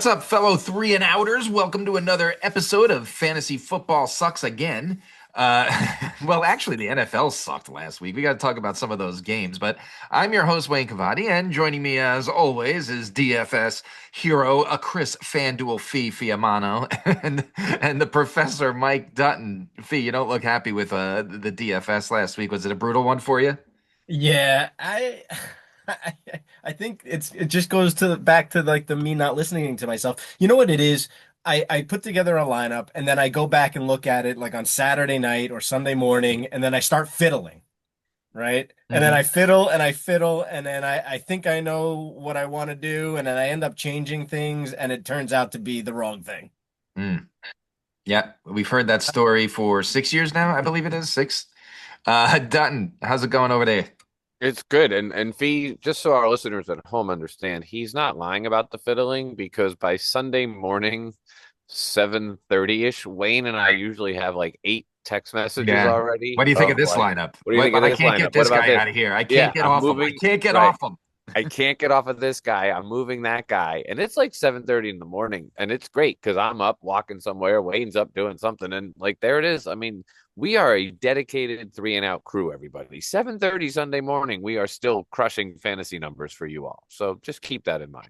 What's up, fellow three and outers? Welcome to another episode of Fantasy Football Sucks Again. Well, actually, the NFL sucked last week. We got to talk about some of those games, but I'm your host, Wayne Cavati, and joining me as always is DFS hero, a Chris Fanduel Fee Fiamano, and the Professor Mike Dutton. Fee, you don't look happy with the DFS last week. Was it a brutal one for you? Yeah, I I think it just goes to back to like the me not listening to myself. You know what it is? I put together a lineup and then I go back and look at it like on Saturday night or Sunday morning and then I start fiddling, right? And then Hmm. I fiddle and I fiddle and then I think I know what I want to do and then I end up changing things and it turns out to be the wrong thing. Mm. Yeah, we've heard that story for 6 years now, I believe it is six. Dutton, how's it going over there? It's good. And Fee, just so our listeners at home understand, he's not lying about the fiddling because by Sunday morning, 7:30-ish, Wayne and I usually have like 8 text messages Yeah. What already do you think of of this like, lineup? what do you What, think of but I this can't lineup? get What this about guy this? out of here. I Yeah, can't get I'm off him. I moving. can't get Right. off him. I can't get off of this guy. I'm moving that guy. And it's like 7:30 in the morning. And it's great because I'm up walking somewhere. Wayne's up doing something. And like there it is. I mean, we are a dedicated three and out crew, everybody. 7:30 Sunday morning, we are still crushing fantasy numbers for you all. So just keep that in mind.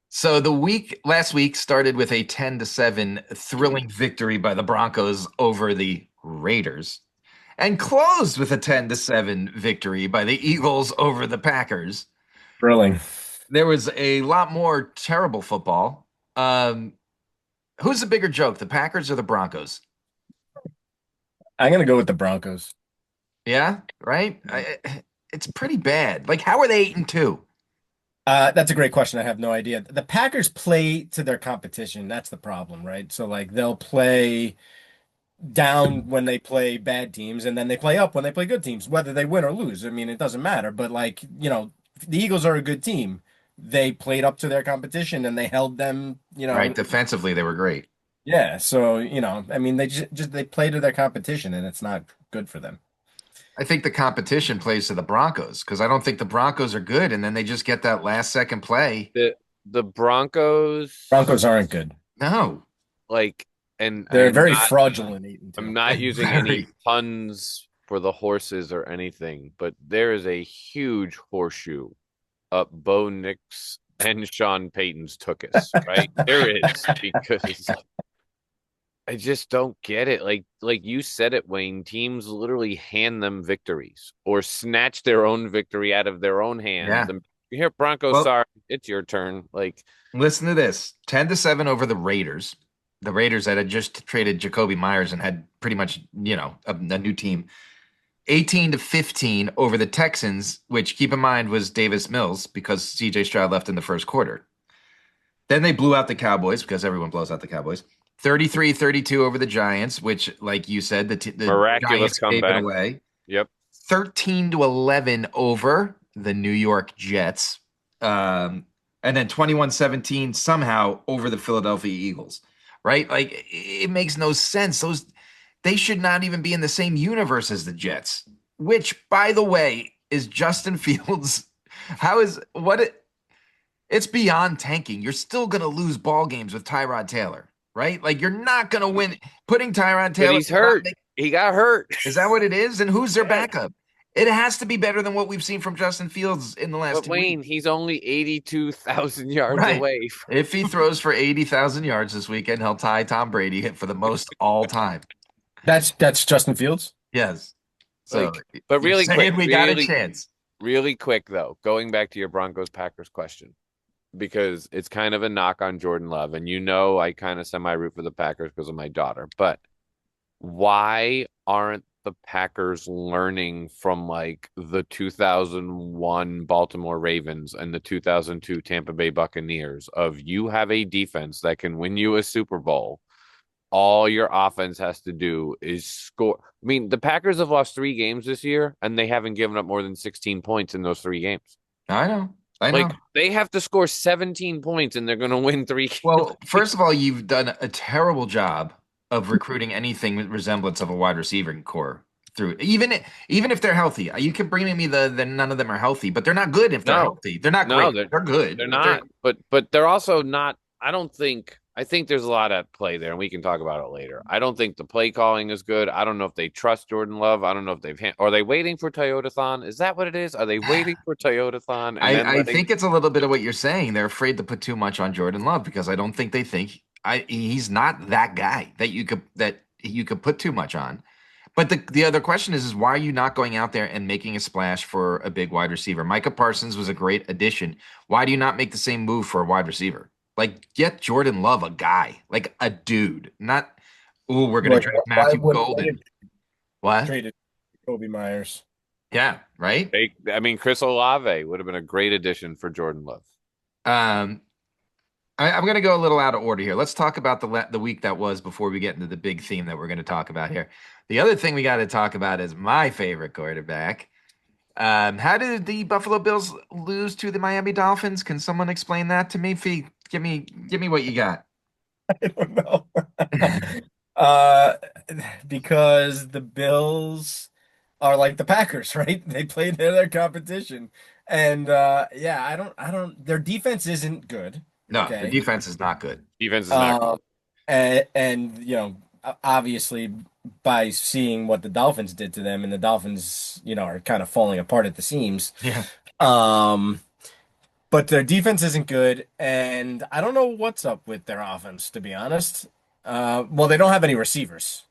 So the week last week started with a 10-7 thrilling victory by the Broncos over the Raiders and closed with a 10-7 victory by the Eagles over the Packers. Thrilling. There was a lot more terrible football. Um, who's the bigger joke, the Packers or the Broncos? I'm gonna go with the Broncos. Yeah, right? It's pretty bad. Like, how are they 8-2? That's a great question. I have no idea. The Packers play to their competition. That's the problem, right? So like they'll play down when they play bad teams, and then they play up when they play good teams, whether they win or lose. I mean, it doesn't matter. But like, the Eagles are a good team. They played up to their competition and they held them, Right, defensively they were great. yeah. So, I mean, they just they play to their competition and it's not good for them. I think the competition plays to the Broncos because I don't think the Broncos are good, and then they just get that last second play. The Broncos, Broncos aren't good. No, like, and They're I'm very not fraudulent 8-2. I'm not using any very. puns for the horses or anything, but there is a huge horseshoe up Bo Nix and Sean Payton's tuchus, right? There is because I just don't get it. Like you said it, Wayne, teams literally hand them victories or snatch their own victory out of their own hands. Yeah. And here, Broncos, Well, sorry, it's your turn. Like, listen to this: 10-7 over the Raiders. The Raiders that had just traded Jacoby Myers and had pretty much, a new team. 18-15 over the Texans, which keep in mind was Davis Mills because CJ Stroud left in the first quarter. Then they blew out the Cowboys because everyone blows out the Cowboys. 33-32 over the Giants, which, like you said, the miraculous Giants gave it comeback. away. Yep. 13-11 over the New York Jets. And then 21-17 somehow over the Philadelphia Eagles. Right? Like it makes no sense. They should not even be in the same universe as the Jets, which, by the way, is Justin Fields. How is what it it's beyond tanking. You're still gonna lose ball games with Tyrod Taylor, right? Like you're not gonna win. Putting Tyrod But Taylor he's hurt. He got hurt. is that what it is? And who's their Yeah. backup? It has to be better than what we've seen from Justin Fields in the last But 2 weeks. Wayne, he's only 82,000 yards Right. away. If he throws for 80,000 yards this weekend, he'll tie Tom Brady for the most all time. That's Justin Fields. Yes. So Like, but you're really quick, saying we got a chance. really quick though, going back to your Broncos Packers question, because it's kind of a knock on Jordan Love, and I kind of semi root for the Packers because of my daughter. But why aren't the Packers learning from like the 2001 Baltimore Ravens and the 2002 Tampa Bay Buccaneers of you have a defense that can win you a Super Bowl? All your offense has to do is score. I mean, the Packers have lost 3 games this year, and they haven't given up more than 16 points in those 3 games. I know. I know. Like, they have to score 17 points, and they're going to win three. Well, first of all, you've done a terrible job of recruiting anything with resemblance of a wide receiver core through. Even if they're healthy, you can bring me the none of them are healthy, but they're not good if they're No, healthy. They're not no, great. They're good, they're but they're not. But they're also not I think there's a lot at play there, and we can talk about it later. I don't think the play calling is good. I don't know if they trust Jordan Love. I don't know if are they waiting for Toyotathon? Is that what it is? Are they waiting for Toyotathon and then I letting think it's a little bit of what you're saying. They're afraid to put too much on Jordan Love because I don't think they think he's not that guy that you could put too much on. But the other question is why are you not going out there and making a splash for a big wide receiver? Micah Parsons was a great addition. Why do you not make the same move for a wide receiver? Like get Jordan Love a guy, like a dude, not oh we're gonna Like, draft why Matthew wouldn't they have Golden. What? traded Kobe Myers? Yeah, right. I mean, Chris Olave would have been a great addition for Jordan Love. Um, I'm going to go a little out of order here. Let's talk about the week that was before we get into the big theme that we're going to talk about here. The other thing we got to talk about is my favorite quarterback. How did the Buffalo Bills lose to the Miami Dolphins? Can someone explain that to me? Fee, give me what you got. I don't know. Uh, because the Bills are like the Packers, right? They played their competition. And yeah, I don't their defense isn't good, No, the okay? defense is not good. Defense is not Um good. and obviously by seeing what the Dolphins did to them and the Dolphins, are kind of falling apart at the seams. Yeah. Um but their defense isn't good, and I don't know what's up with their offense, to be honest. Well, they don't have any receivers.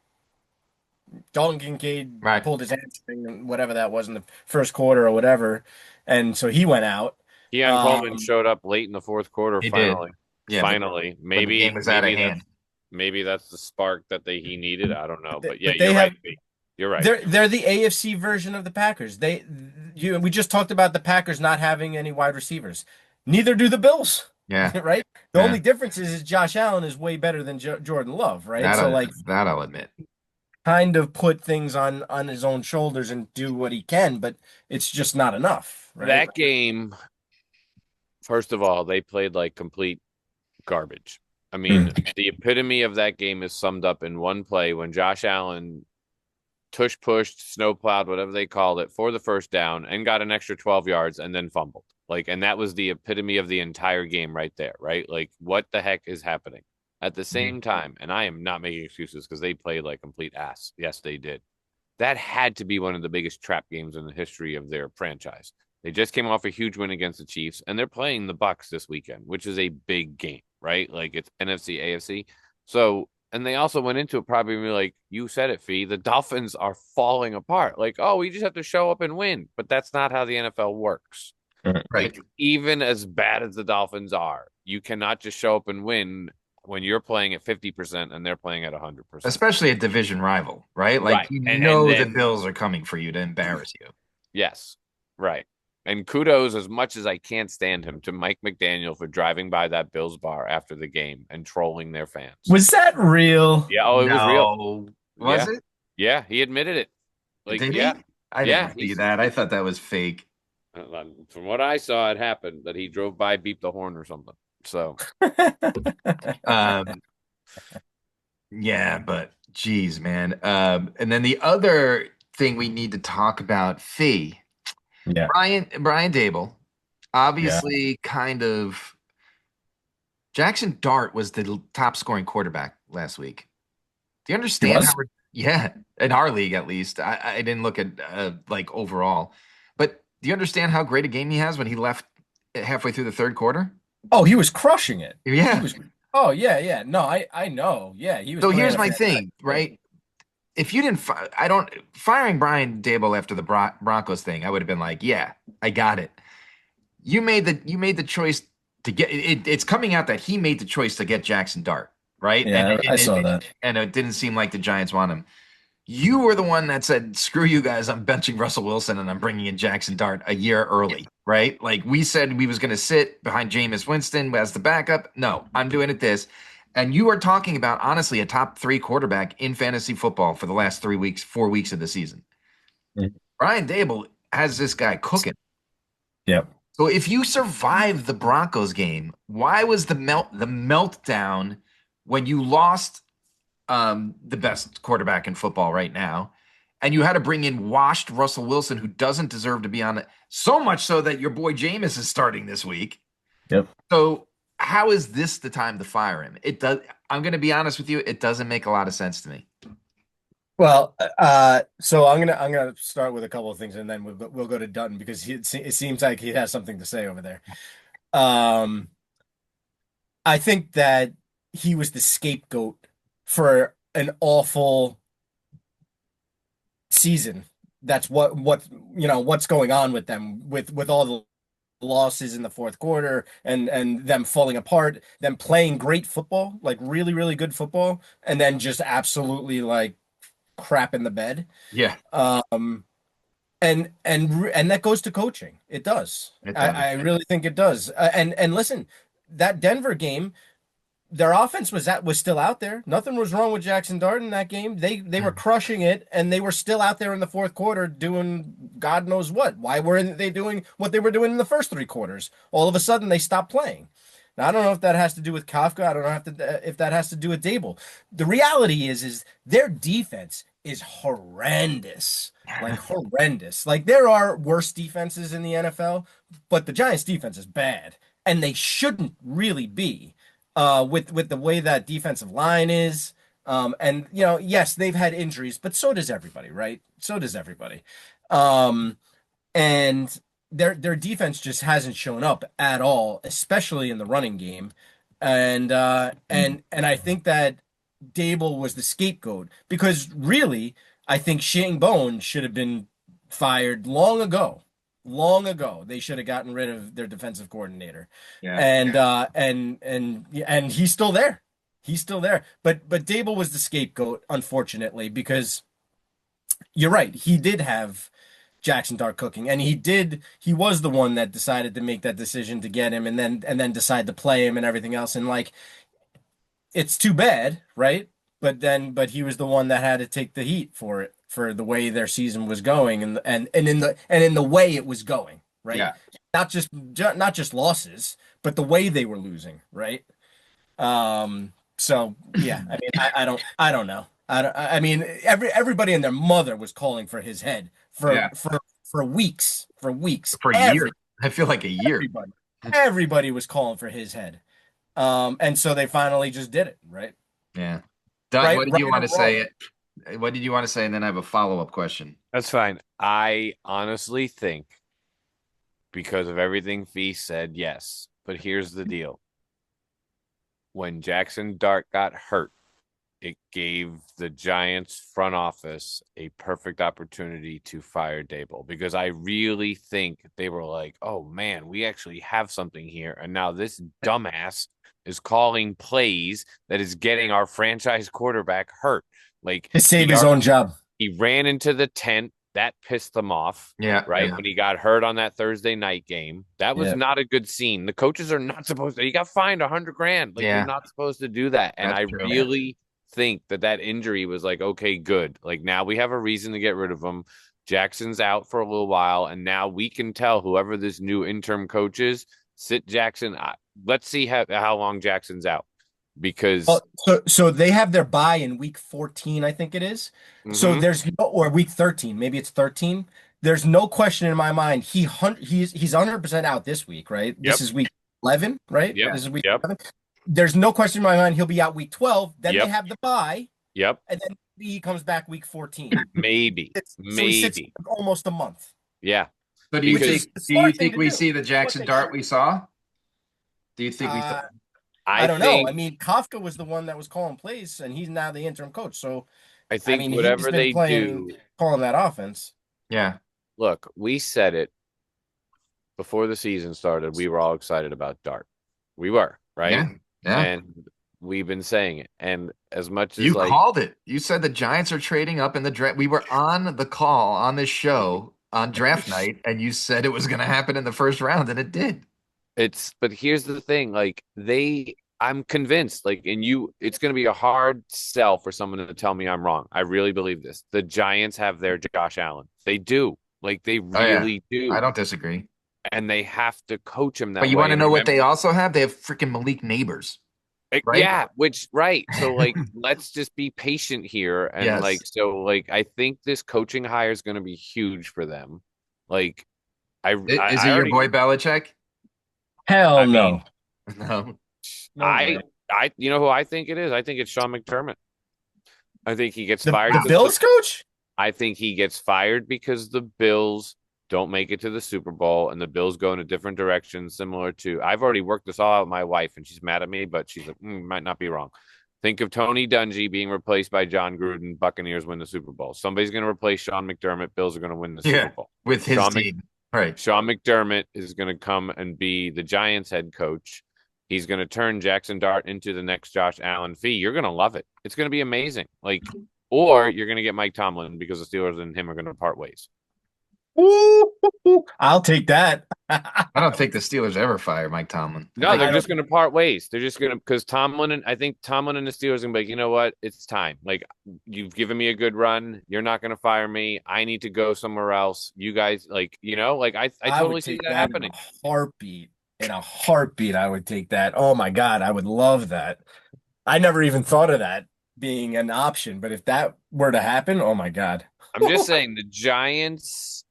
Dalton Kincaid Right. pulled his hamstring, whatever that was in the first quarter or whatever, and so he went out. Keon Coleman Um, showed up late in the fourth quarter. He did. Finally, Yeah, finally, but the game was out of hand. maybe that's the spark that he needed. I don't know, but but yeah, but they you're right. have You're right. they're the AFC version of the Packers. We just talked about the Packers not having any wide receivers. Neither do the Bills, Yeah. right? The Yeah. only difference is Josh Allen is way better than Jordan Love, right? That So I, like that I'll admit. kind of put things on his own shoulders and do what he can, but it's just not enough, right? That game, first of all, they played like complete garbage. I mean, Mm. the epitome of that game is summed up in one play when Josh Allen tush pushed, snow plowed, whatever they called it, for the first down and got an extra 12 yards and then fumbled. Like, and that was the epitome of the entire game right there, right? Like, what the heck is happening? At the same time, and I am not making excuses because they played like complete ass. Yes, they did. That had to be one of the biggest trap games in the history of their franchise. They just came off a huge win against the Chiefs, and they're playing the Bucks this weekend, which is a big game, right? Like it's NFC, AFC. So, and they also went into it probably like you said it, Fee. The Dolphins are falling apart. Like, oh, we just have to show up and win, but that's not how the NFL works. Right. Like, even as bad as the Dolphins are, you cannot just show up and win when you're playing at 50% and they're playing at 100%. Especially a division rival, right? Like Right. you And know the then Bills are coming for you to embarrass you. yes, right. And kudos, as much as I can't stand him, to Mike McDaniel for driving by that Bills bar after the game and trolling their fans. Was that real? Yeah, oh, it was real. No, was Yeah, it? yeah, he admitted it. Like, Did yeah, he? I yeah. didn't see that. I thought that was fake. From what I saw, it happened that he drove by, beeped the horn or something. So Um, yeah, but geez, man. And then the other thing we need to talk about, Fee, Yeah, Brian Dable, yeah, obviously kind of Jackson Dart was the top scoring quarterback last week. Do you he understand how was. yeah, in our league at least. I didn't look at like overall, but do you understand how great a game he has when he left halfway through the third quarter? Oh, he was crushing it. He Yeah. was. Oh yeah, yeah. No, I know. Yeah, he was So playing here's a my fantastic thing, game. right? If you didn't, I don't firing Brian Dable after the Broncos thing, I would have been like, yeah, I got it. You made the choice to get it. It's coming out that he made the choice to get Jackson Dart, right? And Yeah, I and saw it, that. and it didn't seem like the Giants want him. You were the one that said, "Screw you guys! I'm benching Russell Wilson and I'm bringing in Jackson Dart a year early." Right? Like we said, we was going to sit behind Jameis Winston as the backup. No, I'm doing it this. And you are talking about honestly a top three quarterback in fantasy football for the last 3 weeks, 4 weeks of the season. Mhm. Brian Dable has this guy cooking. Yep. So if you survive the Broncos game, why was the meltdown when you lost the best quarterback in football right now, and you had to bring in washed Russell Wilson, who doesn't deserve to be on it, so much so that your boy Jameis is starting this week. Yep. So how is this the time to fire him? It does. I'm going to be honest with you. It doesn't make a lot of sense to me. Well, so I'm gonna start with a couple of things, and then we'll go to Dutton because it seems like he has something to say over there. Um, I think that he was the scapegoat for an awful season. That's what what's going on with them with all the losses in the fourth quarter and them falling apart, them playing great football, like really, really good football, and then just absolutely like crap in the bed. Yeah, Um, and that goes to coaching. It does. it does. I really think it does. And listen, that Denver game, their offense was still out there. Nothing was wrong with Jackson Dart in that game. They were crushing it, and they were still out there in the fourth quarter doing God knows what. Why weren't they doing what they were doing in the first three quarters? All of a sudden, they stopped playing. Now, I don't know if that has to do with Kafka. I don't know if that has to do with Dable. The reality is their defense is horrendous, like horrendous. Like there are worse defenses in the NFL, but the Giants' defense is bad, and they shouldn't really be with the way that defensive line is. And yes, they've had injuries, but so does everybody, right? So does everybody. Um, and their defense just hasn't shown up at all, especially in the running game. And I think that Dable was the scapegoat because really, I think Shane Bone should have been fired long ago. Long ago, they should have gotten rid of their defensive coordinator, Yeah. and he's still there. He's still there. But Dable was the scapegoat, unfortunately, because you're right. He did have Jackson Dart cooking, and he was the one that decided to make that decision to get him, and then decide to play him and everything else. And like, it's too bad, right? But he was the one that had to take the heat for it, for the way their season was going, and in the way it was going, right? Yeah. Not just losses, but the way they were losing, right? So yeah, I mean, I don't know. I mean, everybody and their mother was calling for his head Yeah. for weeks, for weeks. For a year. I feel like a year. Everybody was calling for his head. And so they finally just did it, right? Yeah. Doug, Right, what did right you or want to wrong. say? What did you want to say? And then I have a follow-up question. That's fine. I honestly think because of everything Fee said, yes. But here's the deal. When Jackson Dart got hurt, it gave the Giants front office a perfect opportunity to fire Dable because I really think they were like, oh man, we actually have something here. And now this dumbass is calling plays that is getting our franchise quarterback hurt. Like To save his own job. he ran into the tent. That pissed them off, Yeah. right? Yeah. When he got hurt on that Thursday night game. That was Yeah. not a good scene. The coaches are not supposed to. He got fined $100,000. Like you're Yeah. not supposed to do that. And That's I true. really think that injury was like, okay, good. Like now we have a reason to get rid of him. Jackson's out for a little while, and now we can tell whoever this new interim coach is, sit Jackson. Let's see how long Jackson's out because Well, so they have their bye in week 14, I think it is. So mhm, there's no, or week 13, maybe it's 13. There's no question in my mind. He's 100% out this week, right? yep, This is week 11, right? yep, This is week yep, 11. There's no question in my mind he'll be out week 12. Then they yep, have the bye, yep. and then he comes back week 14. Maybe, So he sits maybe, almost a month, yeah. So which is Because the do you smart thing think to we do. see the What Jackson they Dart should. we saw? Do you think we saw? Uh, I I don't know. I think mean, Kafka was the one that was calling plays, and he's now the interim coach. So, I I think mean, he's whatever been they playing, do, calling that offense. Yeah. look, we said it before the season started. We were all excited about Dart. We were, right? Yeah. Yeah. And we've been saying it. And as much as You like called it. You said the Giants are trading up in the draft. We were on the call on this show on draft night, and you said it was going to happen in the first round, and it did. but here's the thing, like I'm convinced, like, and it's going to be a hard sell for someone to tell me I'm wrong. I really believe this. The Giants have their Josh Allen. They do. Like they Oh yeah, really I do. don't disagree. And they have to coach him But that you want way. to And know what they remember, also have? They have freaking Malik Neighbors, right? yeah, which right. So like let's just be patient here. And like Yes. so like I think this coaching hire is going to be huge for them. Like I Is it your already boy Belichick? Hell I no. mean No. No I way. you know who I think it is? I think it's Sean McDermott. I think he gets The fired the because Bills coach? I think he gets fired because the Bills don't make it to the Super Bowl and the Bills go in a different direction, similar to I've already worked this all out with my wife and she's mad at me, but she's like, might not be wrong. Think of Tony Dungy being replaced by John Gruden, Buccaneers win the Super Bowl. Somebody's going to replace Sean McDermott, Bills are going to win the Super Yeah, Bowl. with his team. Right. Sean McDermott is going to come and be the Giants head coach. He's going to turn Jackson Dart into the next Josh Allen Fee. You're going to love it. It's going to be amazing. Like, or you're going to get Mike Tomlin because the Steelers and him are going to part ways. Ooh, I'll take that. I don't think the Steelers ever fire Mike Tomlin. I No, think they're I just don't. going to part ways. They're just going to because Tomlin and I think Tomlin and the Steelers are going to be like, you know what? It's time. Like you've given me a good run. You're not going to fire me. I need to go somewhere else. You guys, like like I I would totally see take that that in a happening. heartbeat. In a heartbeat, I would take that. Oh my God, I would love that. I never even thought of that being an option, but if that were to happen, oh my God. I'm just saying the Giants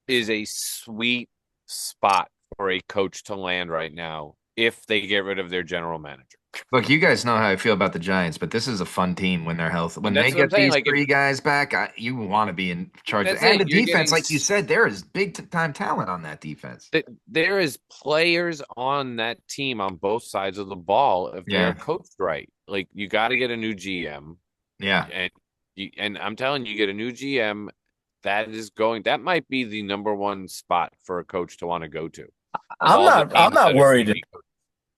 is a sweet spot for a coach to land right now if they get rid of their general manager. look, you guys know how I feel about the Giants, but this is a fun team when they're healthy. When they That's what I'm get saying. these Like if three guys back, you want to be in charge. that's And it, the you're defense, getting like you said, there is big time talent on that defense. there is players on that team on both sides of the ball if they are Yeah, coached right. Like you got to get a new GM, yeah. and and I'm telling you, get a new GM. That might be the number one spot for a coach to want to go to of I'm all the not I'm teams not that are worried. TV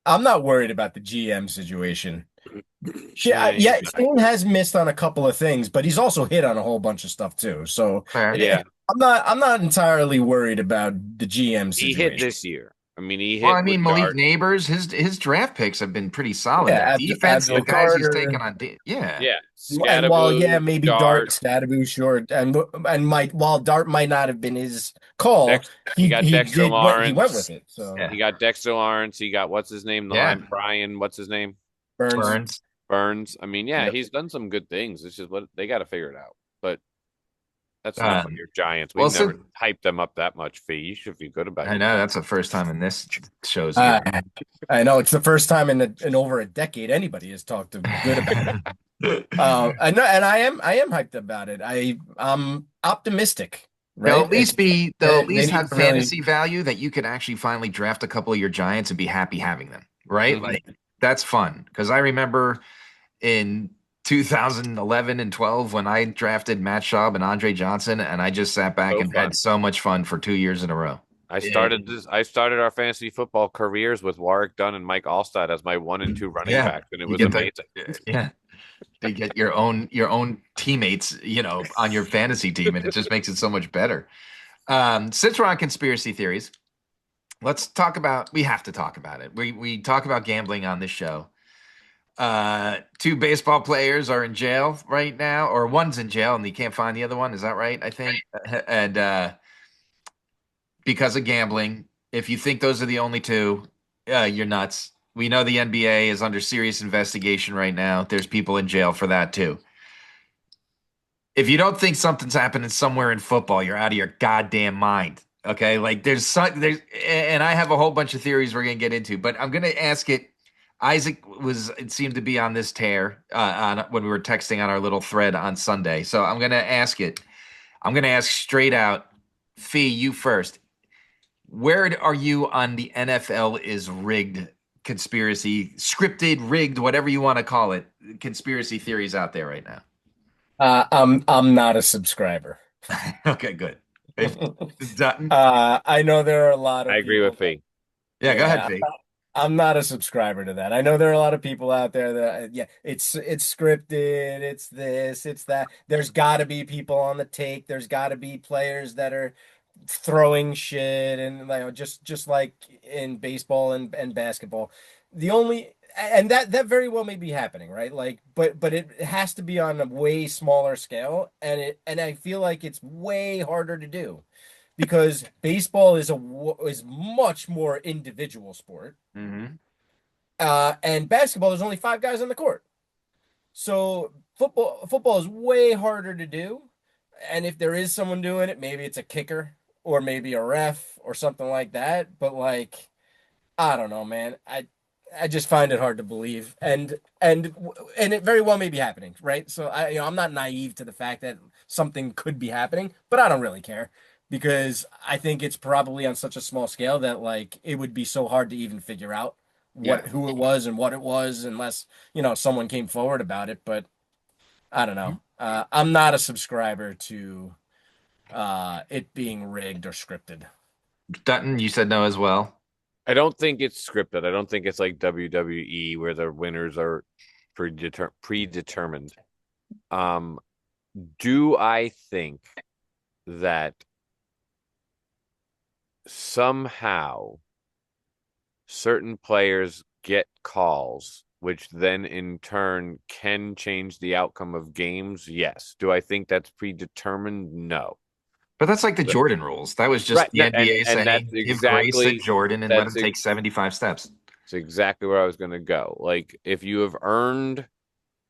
I'm not worried about the GM situation. coaches. Yeah, yeah, Shane has missed on a couple of things, but he's also hit on a whole bunch of stuff too. So Fair. Yeah, I'm not entirely worried about the GM he hit situation. this year. I mean, he Well, I hit mean, with Malik Dart. Neighbors, his draft picks have been pretty solid. Their Yeah, defense, the Abdul guys he's taken Carter, on, yeah, Yeah, and while yeah, Scadaboo, maybe Dart, Dart, Scadaboo, short, and might while Dart might not have been his call, Dex. He got Dexter he went with Lawrence. it. So yeah, He got Dexter Lawrence. He got what's his name? The yeah. line Brian. What's his name? Burns, Burns. Burns. I mean, yeah, yep. he's done some good things. It's just what they got to figure it out. But that's enough on Um, your Giants. well, We've never so hyped them up that much. Fee, you should feel good about I your know Giants. that's the first time in this show's Uh, here. I know it's the first time in over a decade anybody has talked good about it. I know, and I am hyped about it. I'm optimistic, right? It's They'll at they least need have to really, fantasy value that you could actually finally draft a couple of your Giants and be happy having them, right? Mhm. Like that's fun because I remember in 2011 and 12 when I drafted Matt Schaub and Andre Johnson, and I just sat back So and had fun. so much fun for 2 years in a row. Yeah, I started our fantasy football careers with Warwick Dunn and Mike Allstott as my one and two running yeah. backs, and it You was get the amazing. yeah to get your own teammates, on your fantasy team, and it just makes it so much better. Since we're on conspiracy theories, let's talk about. We have to talk about it. We talk about gambling on this show. Two baseball players are in jail right now, or one's in jail and they can't find the other one. Is that right? I think. And because of gambling, if you think those are the only two, you're nuts. We know the NBA is under serious investigation right now. There's people in jail for that too. If you don't think something's happening somewhere in football, you're out of your goddamn mind. Okay, like and I have a whole bunch of theories we're gonna get into, but I'm gonna ask it. It seemed to be on this tear on when we were texting on our little thread on Sunday. So I'm gonna ask it. I'm gonna ask straight out. Fee, you first. Where are you on the NFL is rigged conspiracy, scripted, rigged, whatever you want to call it, conspiracy theories out there right now? I'm not a subscriber. Okay, good. If Dutton, I know there are a lot I of agree with people. Fee. yeah, go ahead, Yeah, Fee. I'm not a subscriber to that. I know there are a lot of people out there that, yeah, it's scripted, it's this, it's that. There's got to be people on the take. There's got to be players that are throwing shit and just like in baseball and basketball. The only and that very well may be happening, right? Like, but it has to be on a way smaller scale, and I feel like it's way harder to do because baseball is much more individual sport. Hmm. And basketball, there's only five guys on the court. So football is way harder to do. And if there is someone doing it, maybe it's a kicker or maybe a ref or something like that. But like, I don't know, man. I just find it hard to believe, and it very well may be happening, right? So I'm not naive to the fact that something could be happening, but I don't really care because I think it's probably on such a small scale that like it would be so hard to even figure out Yeah. who it was and what it was unless someone came forward about it. But I don't know. I'm not a subscriber to it being rigged or scripted. Dutton, you said no as well. I don't think it's scripted. I don't think it's like WWE where the winners are predetermined. Um, do I think that somehow certain players get calls, which then in turn can change the outcome of games? Yes. Do I think that's predetermined? No. But that's like the Jordan rules. That was Right. just the NBA And that's saying, give grace to exactly Jordan and let that's him take 75 steps. exactly where I was going to go. Like if you have earned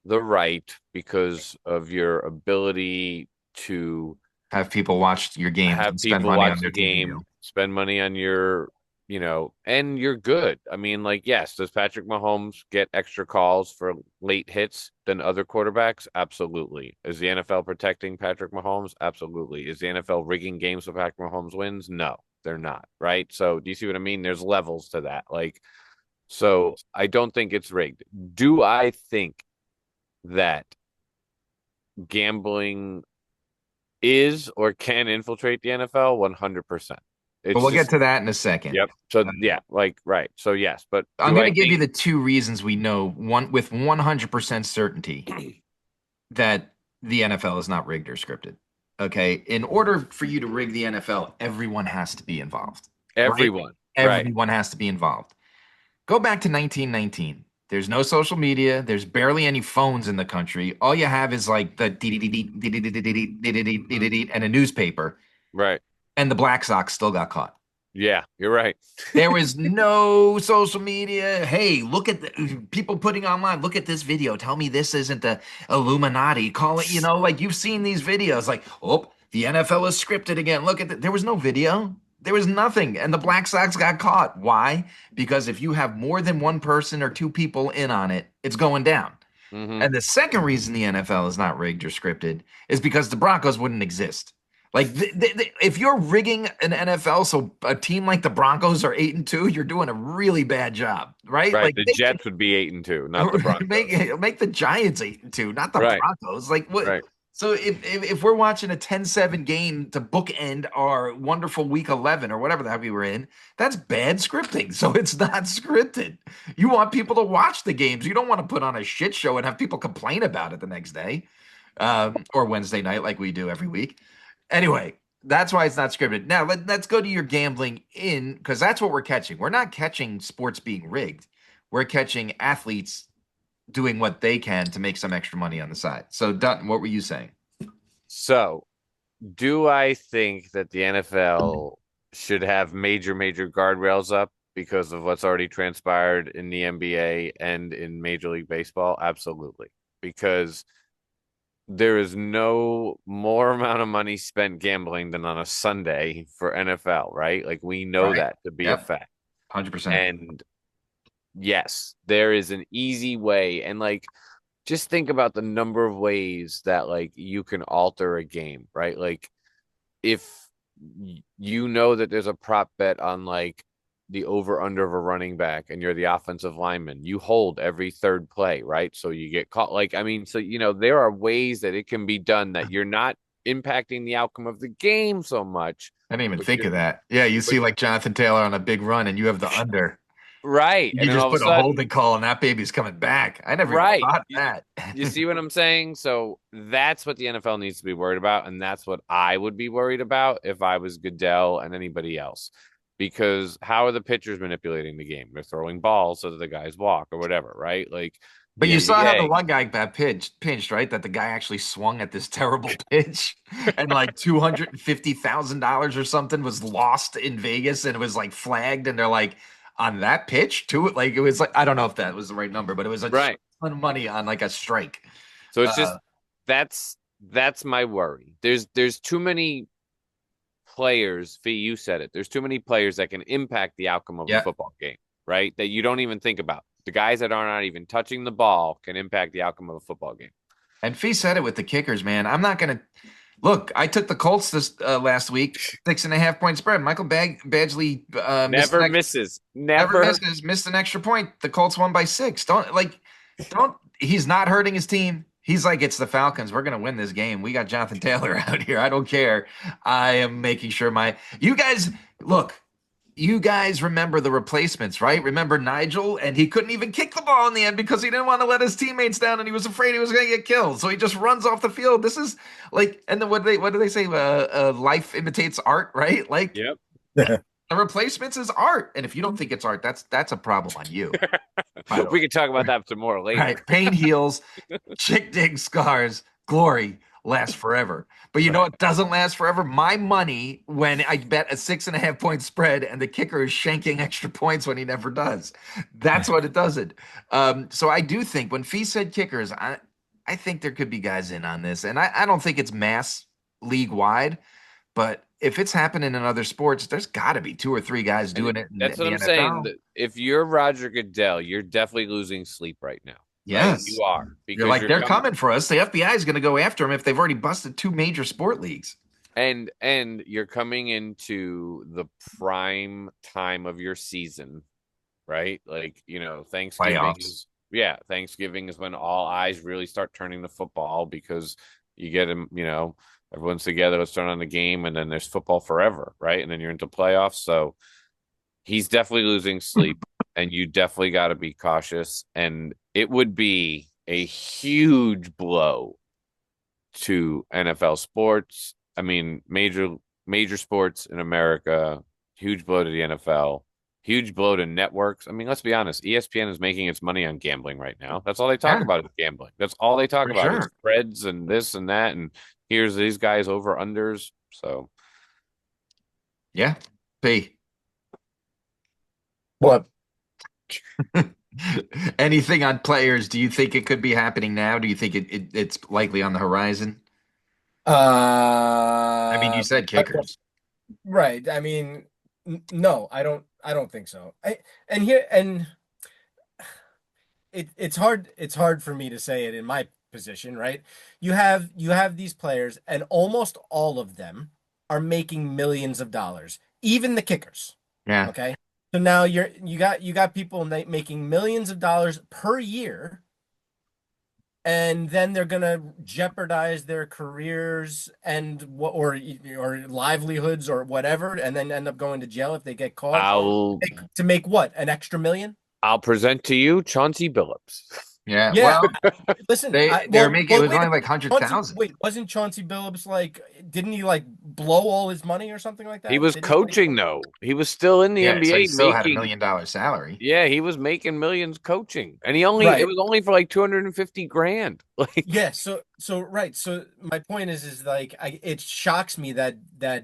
the right because of your ability to Have people watch your games have and spend people money on watch their the team game, deal. spend money on your, and you're good. I mean, like, yes, does Patrick Mahomes get extra calls for late hits than other quarterbacks? Absolutely. Is the NFL protecting Patrick Mahomes? Absolutely. Is the NFL rigging games so Patrick Mahomes wins? No, they're not. Right. So, do you see what I mean? There's levels to that. Like, so I don't think it's rigged. Do I think that gambling is or can infiltrate the NFL? 100%. But It's we'll get just, to that in a second. yep. So, yeah, like, right. So, yes. But I'm do going I to give you think, the two reasons we know one with 100% certainty that the NFL is not rigged or scripted. Okay. In order for you to rig the NFL, everyone has to be involved, right? everyone, right, Everyone has to be involved. Go back to 1919. There's no social media. There's barely any phones in the country. All you have is like the and a newspaper, right. and the Black Sox still got caught. Yeah, you're right. There was no social media. Hey, look at the people putting online. Look at this video. Tell me this isn't the Illuminati. Call it, like you've seen these videos. Like, oh, the NFL is scripted again. Look at that. There was no video. There was nothing. And the Black Sox got caught. Why? Because if you have more than one person or two people in on it, it's going down. Hmm. And the second reason the NFL is not rigged or scripted is because the Broncos wouldn't exist. Like if you're rigging an NFL so a team like the Broncos are 8-2, you're doing a really bad job, right? Right. Like The Jets would be 8-2, not the Broncos. make the Giants 8-2, not the Right, Broncos. Like what? right. So if we're watching a 10-7 game to bookend our wonderful week 11 or whatever the heck we were in, that's bad scripting. So it's not scripted. You want people to watch the games. You don't want to put on a shit show and have people complain about it the next day, or Wednesday night like we do every week. Anyway, that's why it's not scripted. Now let's go to your gambling in because that's what we're catching. We're not catching sports being rigged. We're catching athletes doing what they can to make some extra money on the side. So Dutton, what were you saying? So, do I think that the NFL should have major guardrails up because of what's already transpired in the NBA and in Major League Baseball? Absolutely. Because there is no more amount of money spent gambling than on a Sunday for NFL, right? Like we know Right. that to be a Yep. fact. 100%. And yes, there is an easy way. And like, just think about the number of ways that like you can alter a game, right? Like, if you know that there's a prop bet on like the over under of a running back and you're the offensive lineman, you hold every third play, right? So you get caught. Like, I mean, so, there are ways that it can be done that you're not impacting the outcome of the game so much, I didn't even but think you're, of that. Yeah, you but see like Jonathan Taylor on a big run and you have the under. right. You And then just all of a put a holding sudden, call and that baby's coming back. I never even right. thought of that. You see what I'm saying? So that's what the NFL needs to be worried about. And that's what I would be worried about if I was Goodell and anybody else. Because how are the pitchers manipulating the game? They're throwing balls so that the guys walk or whatever, right? Like But the you saw how the NBA, one guy got pinched, right? That the guy actually swung at this terrible pitch and like $250,000 or something was lost in Vegas and it was like flagged. And they're like, on that pitch too? Like it was like, I don't know if that was the right number, but it was a right. ton of money on like a strike. So it's just Uh, that's that's my worry. There's too many players, Fee, you said it. There's too many players that can impact the outcome of a yeah, football game, right? That you don't even think about. The guys that are not even touching the ball can impact the outcome of a football game. And Fee said it with the kickers, man. I'm not gonna look. I took the Colts this last week, 6.5 point spread. Badgley missed an Never extra, misses. never Never. missed an extra point. The Colts won by 6. Don't. He's not hurting his team. He's like, it's the Falcons. We're gonna win this game. We got Jonathan Taylor out here. I don't care. I am making sure you guys look. You guys remember the replacements, right? Remember Nigel? And he couldn't even kick the ball in the end because he didn't want to let his teammates down and he was afraid he was going to get killed. So he just runs off the field. This is like, and then what do they say? Life imitates art, right? Like Yep. the replacements is art. And if you don't think it's art, that's a problem on you. We can talk about that some more later. Right. Pain heals, chick dig scars, glory lasts forever. But you know what doesn't last forever? My money when I bet a 6.5 point spread and the kicker is shanking extra points when he never does. That's what it doesn't. So I do think when Fee said kickers, I think there could be guys in on this. And I don't think it's mass league wide, but if it's happening in other sports, there's got to be 2 or 3 guys doing it in That's what the I'm saying. NFL. If you're Roger Goodell, you're definitely losing sleep right now. Right? Yes. You are. You're Because like, they're coming for us. The FBI is going to go after them if they've already busted 2 major sport leagues. and you're coming into the prime time of your season, right? Like, Thanksgiving Playoffs. is Thanksgiving is when all eyes really start turning to football because you get them, everyone's together, let's turn on the game, and then there's football forever, right? And then you're into playoffs. So he's definitely losing sleep, and you definitely got to be cautious. And it would be a huge blow to NFL sports. I mean, major sports in America. Huge blow to the NFL. Huge blow to networks. I mean, let's be honest. ESPN is making its money on gambling right now. That's all they talk Yeah, about is gambling. That's all they talk for about is sure. spreads and this and that. And here's these guys over unders. So Yeah. Fee. What? Anything on players? Do you think it could be happening now? Do you think it's likely on the horizon? I mean, you Uh, said kickers. right. I mean, no, I don't. I don't think so. And it's hard. It's hard for me to say it in my position, right? You have these players, and almost all of them are making millions of dollars. Even the kickers. Yeah. Okay. So now you got people making millions of dollars per year, and then they're gonna jeopardize their careers and what or livelihoods or whatever, and then end up going to jail if they get caught I'll to make what, an extra million? I'll present to you Chauncey Billups. Yeah. Yeah, Well, listen, they were making it was wait, only like 100,000. wait, wasn't Chauncey Billups like, didn't he like blow all his money or something like He that? was Didn't he like, coaching though. He was still in the Yeah, so he NBA still had a making. $1 million salary. Yeah, he was making millions coaching, and it right? was only for like 250 grand. Like, Yeah, so right. So my point is like, it shocks me that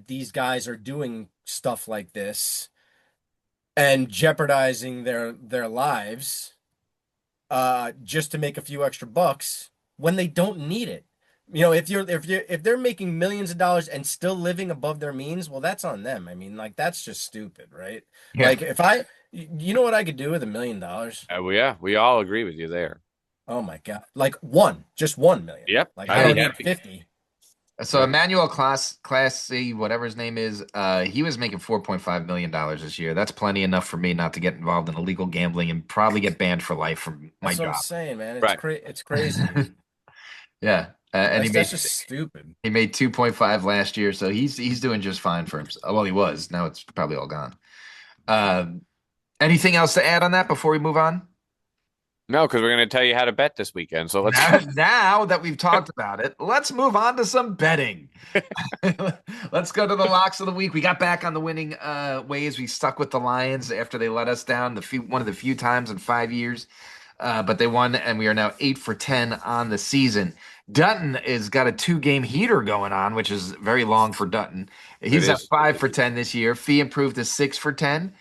these guys are doing stuff like this and jeopardizing their lives just to make a few extra bucks when they don't need it. If they're making millions of dollars and still living above their means, well, that's on them. I mean, like, that's just stupid, right? Yeah. Like, you know what I could do with $1 million? we all agree with you there. Oh my God. Like, just 1 million. Yep, Like, I'd I be don't need happy. 50. So Emmanuel Class C, whatever his name is, he was making $4.5 million this year. That's plenty enough for me not to get involved in illegal gambling and probably get banned for life from my That's what I'm job. saying, man. Right. It's crazy. Yeah. And That's just stupid. he made 2.5 last year, so he's doing just fine for himself. Well, he was. Now it's probably all gone. Um, anything else to add on that before we move on? No, because we're going to tell you how to bet this weekend. So let's. Now that we've talked about it, let's move on to some betting. Let's go to the locks of the week. We got back on the winning ways. We stuck with the Lions after they let us down one of the few times in 5 years. But they won, and we are now 8 for 10 on the season. Dutton has got a 2-game heater going on, which is very long for Dutton. He's at 5 for 10 this year. Fee improved to 6 for 10.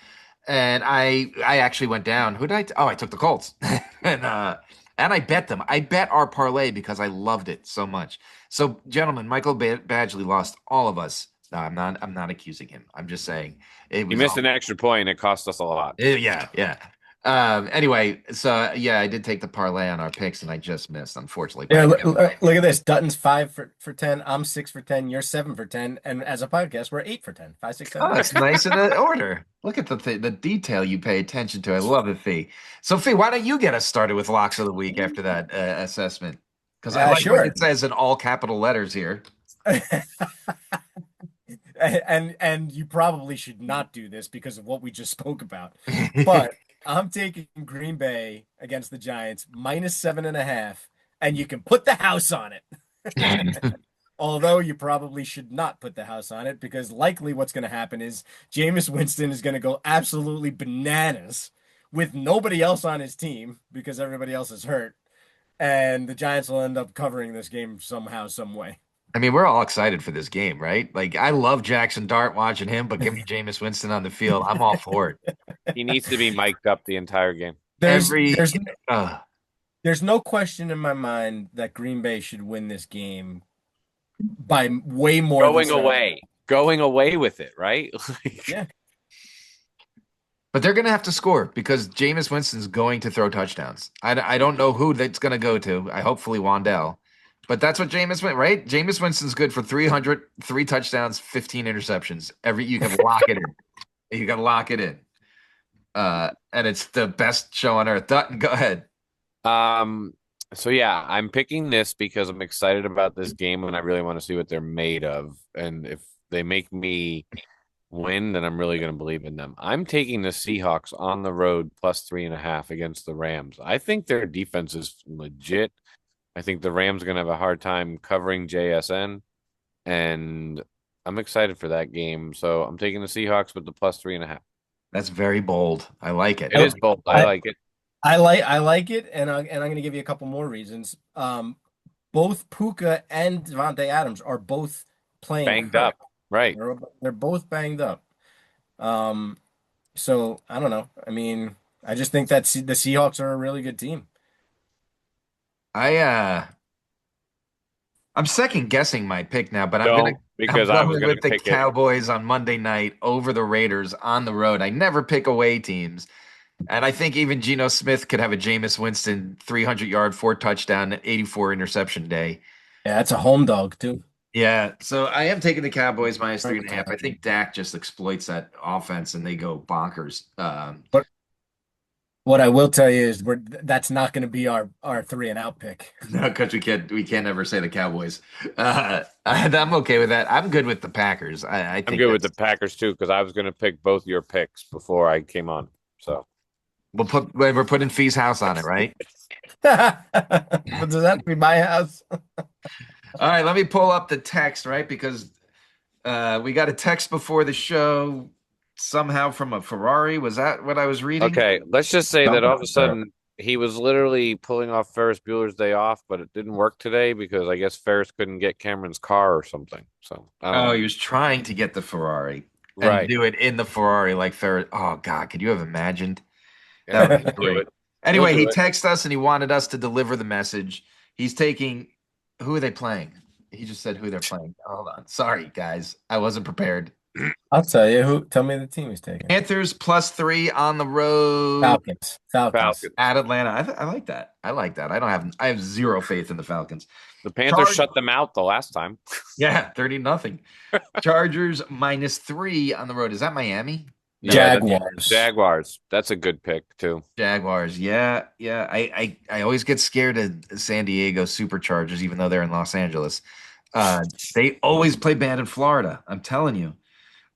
And I actually went down. Who did I took the Colts. and I bet them. I bet our parlay because I loved it so much. So, gentlemen, Michael Badgley lost all of us. No, I'm not accusing him. I'm just saying it You was missed an extra point. It cost us a lot. yeah, yeah. Anyway, so yeah, I did take the parlay on our picks, and I just missed, unfortunately, Yeah, by look at this. Dutton's 5 for 10. I'm 6 for 10. You're 7 for 10. And as a podcast, we're 8 for 10. Five, six, oh, seven, eight. it's nice in the order. Look at the detail you pay attention to. I love it, Fee. So, Fee, why don't you get us started with locks of the week after that assessment? Because I like what Sure. it says in all capital letters here. And you probably should not do this because of what we just spoke about. But I'm taking Green Bay against the Giants -7.5, and you can put the house on it. Although you probably should not put the house on it because likely what's going to happen is Jameis Winston is going to go absolutely bananas with nobody else on his team because everybody else is hurt, and the Giants will end up covering this game somehow, some way. I mean, we're all excited for this game, right? Like, I love Jackson Dart watching him, but give me Jameis Winston on the field. I'm all for it. He needs to be mic'd up the entire game. There's Every, there's uh, there's no question in my mind that Green Bay should win this game by way more than Going 7. away. Going away with it, right? Like, Yeah. but they're going to have to score because Jameis Winston's going to throw touchdowns. I don't know who that's going to go to. I hopefully Wandell. But that's what Jameis went, right? Jameis Winston's good for 300, 3 touchdowns, 15 interceptions. You can lock it in. You can lock it in. And it's the best show on earth. Dutton, go ahead. Um, so yeah, I'm picking this because I'm excited about this game and I really want to see what they're made of. And if they make me win, then I'm really going to believe in them. I'm taking the Seahawks on the road +3.5 against the Rams. I think their defense is legit. I think the Rams are going to have a hard time covering JSN, and I'm excited for that game. So I'm taking the Seahawks with the +3.5. That's very bold. I like it. It is bold. I I like it. I like it, and I'm going to give you a couple more reasons. Both Puka and Devontae Adams are both playing Banged hurt. up. Right. They're both banged up. Um, so I don't know. I mean, I just think that the Seahawks are a really good team. I I'm second guessing my pick now, but No, I'm because I was going going with to the pick it. Cowboys on Monday night over the Raiders on the road. I never pick away teams. And I think even Geno Smith could have a Jameis Winston 300-yard, 4 touchdown, 84 interception day. Yeah, that's a home dog too. Yeah, so I am taking the Cowboys minus three and a Perfect half. I time. think Dak just exploits that offense and they go bonkers. But what I will tell you is that's not going to be our 3 and out pick. No, because we can't ever say the Cowboys. I'm okay with that. I'm good with the Packers. I I'm think good with the that's Packers too, because I was going to pick both your picks before I came on. So we're putting Fee's house on it, right? But does that have to be my house? All right, let me pull up the text, right? Because we got a text before the show somehow from a Ferrari. Was that what I was reading? okay, let's just say that Something all of a like that. sudden he was literally pulling off Ferris Bueller's Day Off, but it didn't work today because I guess Ferris couldn't get Cameron's car or something. So I don't Oh, know. he was trying to get the Ferrari and Right. do it in the Ferrari like Ferris. Oh God, could you have imagined? Yeah, That would be he'll do great. it. He'll Anyway, he do it. texted us and he wanted us to deliver the message. He's taking who are they playing? He just said who they're playing. Hold on. Sorry, guys. I wasn't prepared. I'll tell you who. Tell me the team he's taking. Panthers +3 on the road Falcons. Falcons. Falcons. at Atlanta. I like that. I like that. I have zero faith in the Falcons. The Panthers Charge, shut them out the last time. yeah, 30-0. Chargers -3 on the road. Is that Miami? No, Yeah, that's Jaguars. Jaguars. That's a good pick too. Jaguars. Yeah, yeah. I always get scared of San Diego Superchargers, even though they're in Los Angeles. They always play bad in Florida. I'm telling you.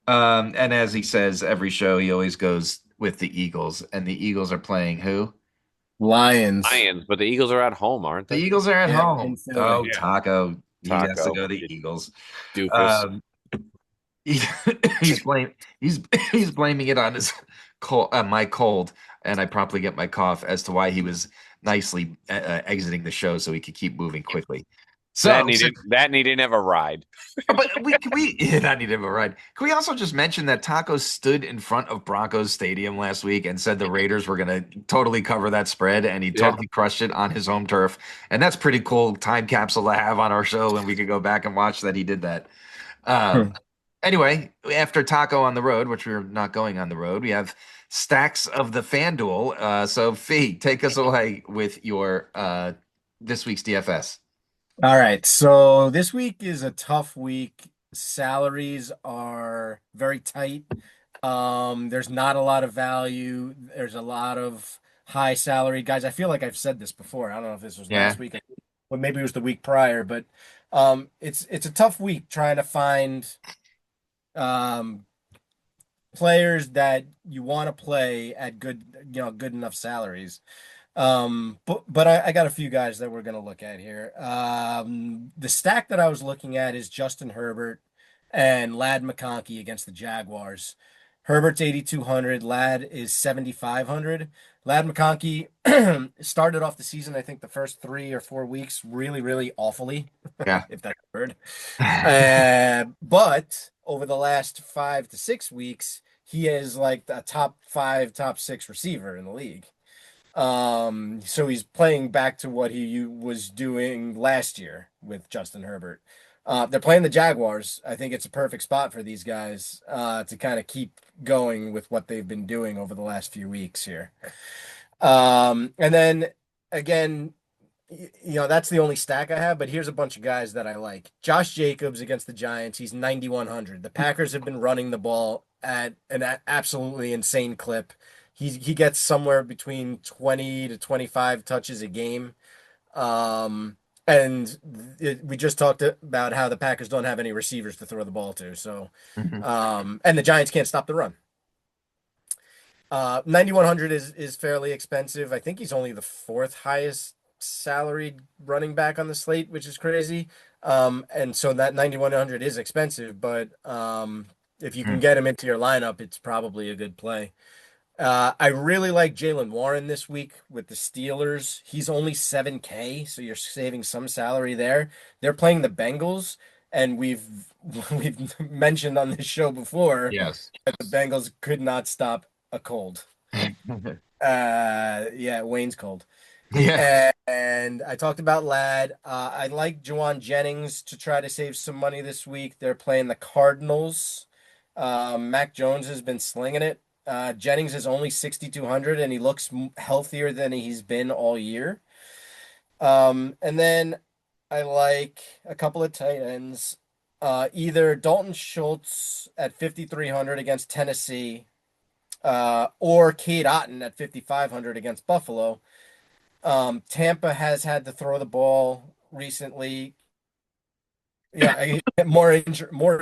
And as he says every show, he always goes with the Eagles, and the Eagles are playing who? Lions. Lions, but the Eagles are at home, aren't The they? Eagles are at Yeah, in home. Philly. Oh, Yeah. Taco. He has to Taco, go the you Eagles. doofus. Um, he, he's blame he's blaming it on his my cold, and I promptly get my cough as to why he was nicely exiting the show so he could keep moving quickly. So, That needed have a ride. but we yeah, that needed a ride. Can we also just mention that Taco stood in front of Broncos Stadium last week and said the Raiders were going to totally cover that spread, and he Yeah. totally crushed it on his home turf, and that's pretty cool time capsule to have on our show, and we could go back and watch that he did that. Hmm. Um, Anyway, after Taco on the road, which we're not going on the road, we have stacks of the Fanduel. So Fee, take us away with your this week's DFS. All right, so this week is a tough week. Salaries are very tight. There's not a lot of value. There's a lot of high salary guys. I feel like I've said this before. I don't know if this was Yeah, last week, or maybe it was the week prior, but it's a tough week trying to find um players that you want to play at good enough salaries. But I got a few guys that we're gonna look at here. The stack that I was looking at is Justin Herbert and Lad McConkey against the Jaguars. Herbert's 8,200, Lad is 7,500. Lad McConkey started off the season, I think the first 3 or 4 weeks, really, really awfully, yeah. if that's a word. But over the last 5 to 6 weeks, he is like a top five, top six receiver in the league. So he's playing back to what he was doing last year with Justin Herbert. They're playing the Jaguars. I think it's a perfect spot for these guys to kind of keep going with what they've been doing over the last few weeks here. And then again, that's the only stack I have, but here's a bunch of guys that I like. Josh Jacobs against the Giants, he's 9,100. The Packers have been running the ball at an absolutely insane clip. He gets somewhere between 20 to 25 touches a game. Um, and we just talked about how the Packers don't have any receivers to throw the ball to. So, Mhm. and the Giants can't stop the run. 9,100 is fairly expensive. I think he's only the fourth highest salaried running back on the slate, which is crazy. And so that 9,100 is expensive, but if you can get him into your lineup, it's probably a good play. I really like Jalen Warren this week with the Steelers. He's only 7K, so you're saving some salary there. They're playing the Bengals, and we've mentioned on this show before Yes. that the Bengals could not stop a cold. Yeah, Wayne's cold. Yeah. And I talked about Lad. I like Juwan Jennings to try to save some money this week. They're playing the Cardinals. Mac Jones has been slinging it. Jennings is only 6,200 and he looks healthier than he's been all year. And then I like a couple of tight ends. Either Dalton Schultz at 5,300 against Tennessee, or Cade Otton at 5,500 against Buffalo. Tampa has had to throw the ball recently. Yeah, more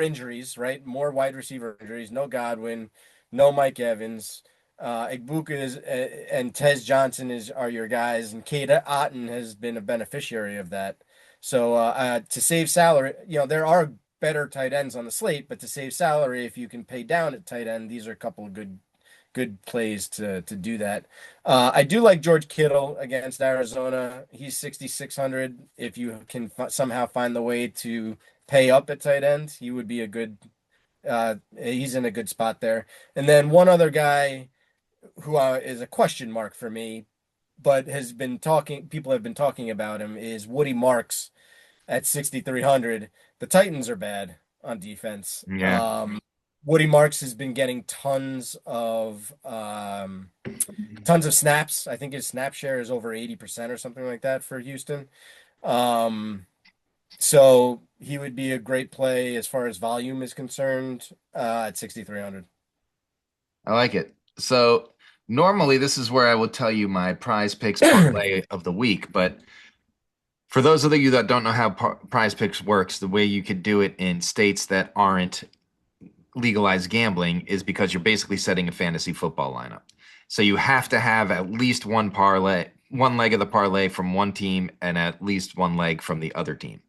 injuries, right? More wide receiver injuries. No Godwin, no Mike Evans. Igbuka and Tez Johnson are your guys, and Cade Otton has been a beneficiary of that. So to save salary, there are better tight ends on the slate, but to save salary, if you can pay down at tight end, these are a couple of good plays to do that. I do like George Kittle against Arizona. He's 6,600. If you can somehow find the way to pay up at tight end, he would be a good. He's in a good spot there. And then one other guy who is a question mark for me, but has been talking. People have been talking about him is Woody Marks at 6,300. The Titans are bad on defense. Yeah. Woody Marks has been getting tons of snaps. I think his snap share is over 80% or something like that for Houston. Um, so he would be a great play as far as volume is concerned at 6,300. I like it. So normally this is where I will tell you my prize picks parlay of the week, but for those of you that don't know how prize picks works, the way you could do it in states that aren't legalized gambling is because you're basically setting a fantasy football lineup. So you have to have at least one parlay, one leg of the parlay from one team and at least one leg from the other team,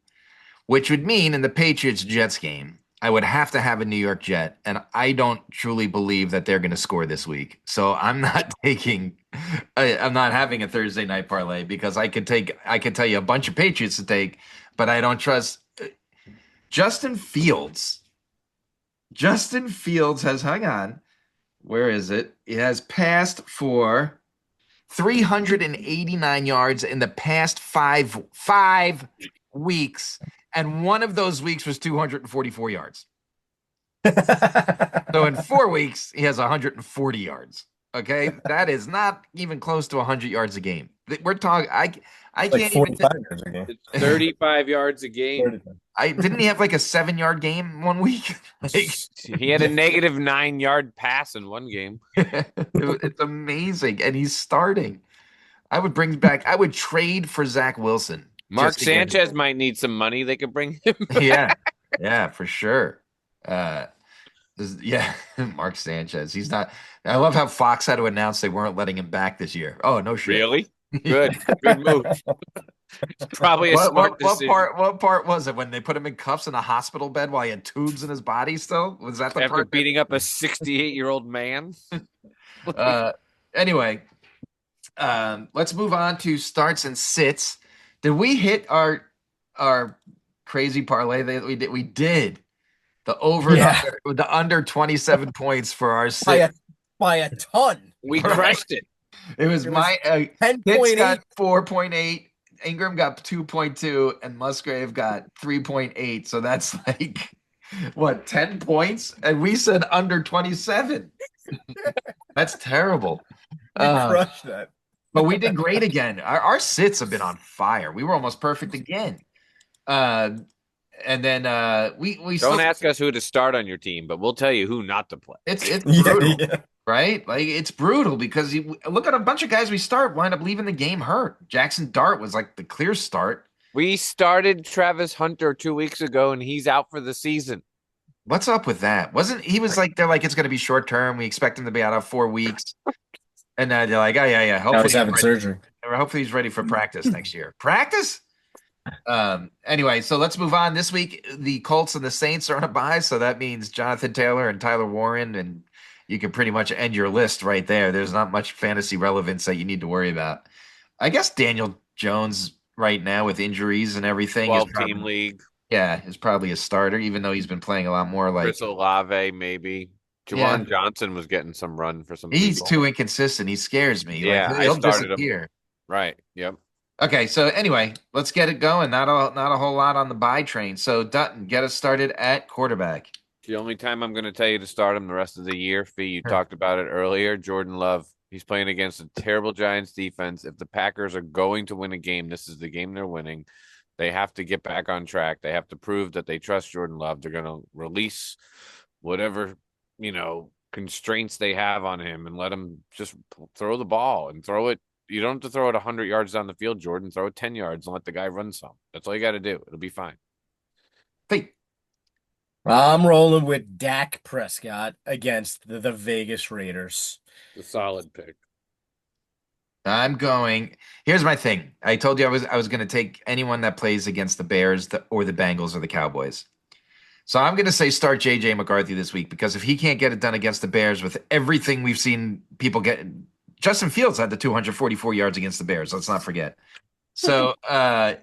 which would mean in the Patriots Jets game, I would have to have a New York Jet, and I don't truly believe that they're going to score this week. So I'm not I'm not having a Thursday night parlay because I could tell you a bunch of Patriots to take, but I don't trust Justin Fields. Justin Fields has hung on. Where is it? It has passed for 389 yards in the past five weeks, and one of those weeks was 244 yards. So in 4 weeks, he has 140 yards. Okay, that is not even close to 100 yards a game. We're talking. I Like can't even. 45 years ago. It's 35 yards a game. 35. I didn't he have like a 7 yard game one week? Like, He had a negative 9 yard pass in one game. it's amazing, and he's starting. I would bring back. I would trade for Zach Wilson Mark just to get. Sanchez might need some money. They could bring him back. Yeah, yeah, for sure. Uh, yeah, Mark Sanchez. He's not. I love how Fox had to announce they weren't letting him back this year. Oh, no shit. Really? Good. Good move. It's probably a What smart what what decision. part what part was it when they put him in cuffs in a hospital bed while he had tubes in his body still? Was that the After part that beating up a 68-year-old man. uh anyway, let's move on to starts and sits. Did we hit our crazy parlay that we did the over and Yeah, under the under 27 points for our by sit. a by a ton. We Right. crushed it. It was It was my Hits got 10.8. 4.8, Ingram got 2.2, and Musgrave got 3.8. So that's like what, 10 points? And we said under 27. That's terrible. We Uh, crushed that. but we did great again. Our sits have been on fire. We were almost perfect again. Uh, and then we Don't still ask us who to start on your team, but we'll tell you who not to play. it's Yeah, brutal, yeah. right? Like it's brutal because you look at a bunch of guys we start wind up leaving the game hurt. Jackson Dart was like the clear start. We started Travis Hunter 2 weeks ago, and he's out for the season. What's up with that? Wasn't he was like they're like it's going to be short term. We expect him to be out of 4 weeks, and they're like, oh yeah, yeah. Now he's Hopefully, having surgery. hopefully he's ready for practice next year. Practice? Anyway, so let's move on. This week, the Colts and the Saints are on a bye, so that means Jonathan Taylor and Tyler Warren, and you can pretty much end your list right there. There's not much fantasy relevance that you need to worry about. I guess Daniel Jones right now with injuries and everything is 12-team probably, league. yeah, is probably a starter, even though he's been playing a lot more like Chris Olave, maybe. yeah, Jawan Johnson was getting some run for some he's people. too inconsistent. He scares me. Like Yeah, I he'll started him. disappear. Right. Yep. Okay, so anyway, let's get it going. Not a whole lot on the buy train. So Dutton, get us started at quarterback. The only time I'm going to tell you to start him the rest of the year, Fee, you talked about it earlier. Jordan Love, he's playing against a terrible Giants defense. If the Packers are going to win a game, this is the game they're winning. They have to get back on track. They have to prove that they trust Jordan Love. They're going to release whatever, constraints they have on him and let him just throw the ball and throw it. You don't have to throw it 100 yards down the field, Jordan. Throw it 10 yards and let the guy run some. That's all you got to do. It'll be fine. Hey, I'm rolling with Dak Prescott against the Vegas Raiders. The solid pick. I'm going. Here's my thing. I told you I was going to take anyone that plays against the Bears or the Bengals or the Cowboys. So I'm going to say start JJ McCarthy this week because if he can't get it done against the Bears with everything we've seen people get, Justin Fields had the 244 yards against the Bears. Let's not forget. So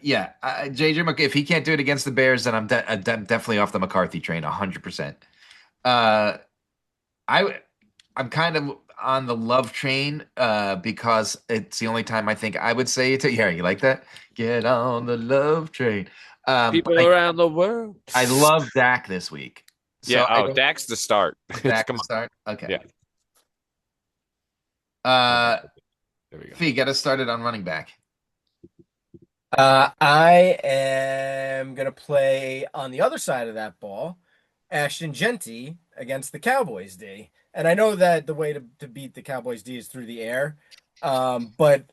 yeah, JJ McCarthy, if he can't do it against the Bears, then I'm definitely off the McCarthy train 100%. I'm kind of on the love train because it's the only time I think I would say it to. Yeah, you like that? Get on the love train. People around the world. I love Dak this week. So Yeah. I Oh, don't- Dak's the start. Dak Come to on. start. Okay. Yeah. There we go. Fee, get us started on running back. I am gonna play on the other side of that ball, Ashton Genty against the Cowboys D. And I know that the way to beat the Cowboys D is through the air, but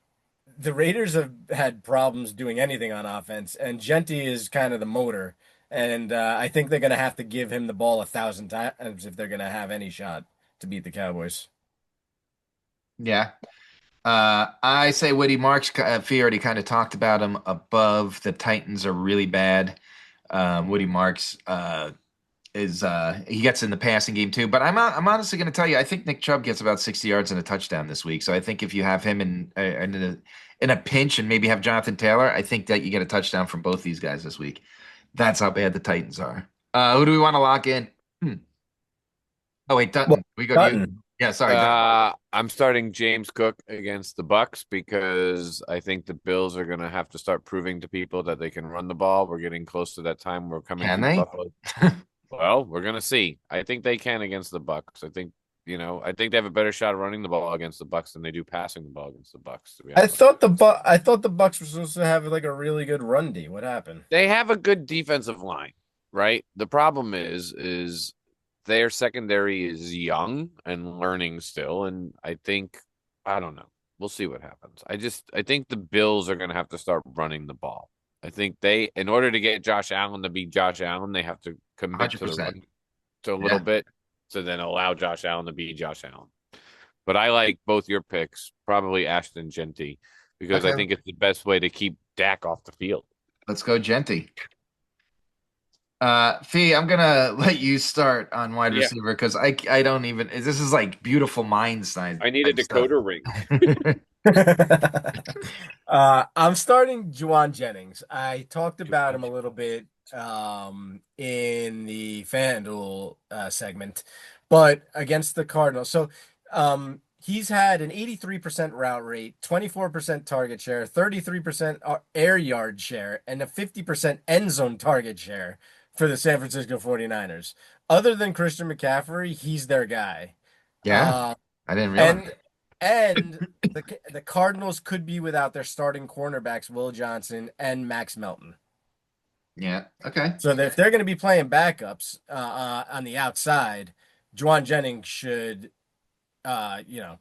the Raiders have had problems doing anything on offense, and Genty is kind of the motor. And I think they're gonna have to give him the ball 1,000 times if they're gonna have any shot to beat the Cowboys. Yeah. I say Woody Marks. Fee already kind of talked about him above. The Titans are really bad. Woody Marks is he gets in the passing game too. But I'm honestly going to tell you, I think Nick Chubb gets about 60 yards and a touchdown this week. So I think if you have him in a pinch and maybe have Jonathan Taylor, I think that you get a touchdown from both these guys this week. That's how bad the Titans are. Who do we want to lock in? Oh wait, Dutton. Well, We go to you. Dutton. Yeah, sorry. Dutton. I'm starting James Cook against the Bucks because I think the Bills are going to have to start proving to people that they can run the ball. We're getting close to that time. We're coming Can from they? Buffalo. Well, we're going to see. I think they can against the Bucks. I think I think they have a better shot of running the ball against the Bucks than they do passing the ball against the Bucks, to be honest. I thought the Bucks were supposed to have like a really good run D. What happened? They have a good defensive line, right? The problem is their secondary is young and learning still, and I don't know. We'll see what happens. I think the Bills are going to have to start running the ball. I think in order to get Josh Allen to be Josh Allen, they have to commit to the 100%. run to a little Yeah. bit, to then allow Josh Allen to be Josh Allen. But I like both your picks, probably Ashton Genty, because I Okay. think it's the best way to keep Dak off the field. Let's go, Genty. Fee, I'm gonna let you start on wide Yeah, receiver because I don't even this is like beautiful minds I need a type stuff. decoder ring. I'm starting Juwan Jennings. I talked about him a little bit in the FanDuel segment, but against the Cardinals. So he's had an 83% route rate, 24% target share, 33% air yard share, and a 50% end zone target share for the San Francisco 49ers. Other than Christian McCaffrey, he's their guy. Yeah, Uh, I didn't realize. and and the Cardinals could be without their starting cornerbacks, Will Johnson and Max Melton. Yeah, okay. So if they're going to be playing backups on the outside, Juwan Jennings should, you know, kind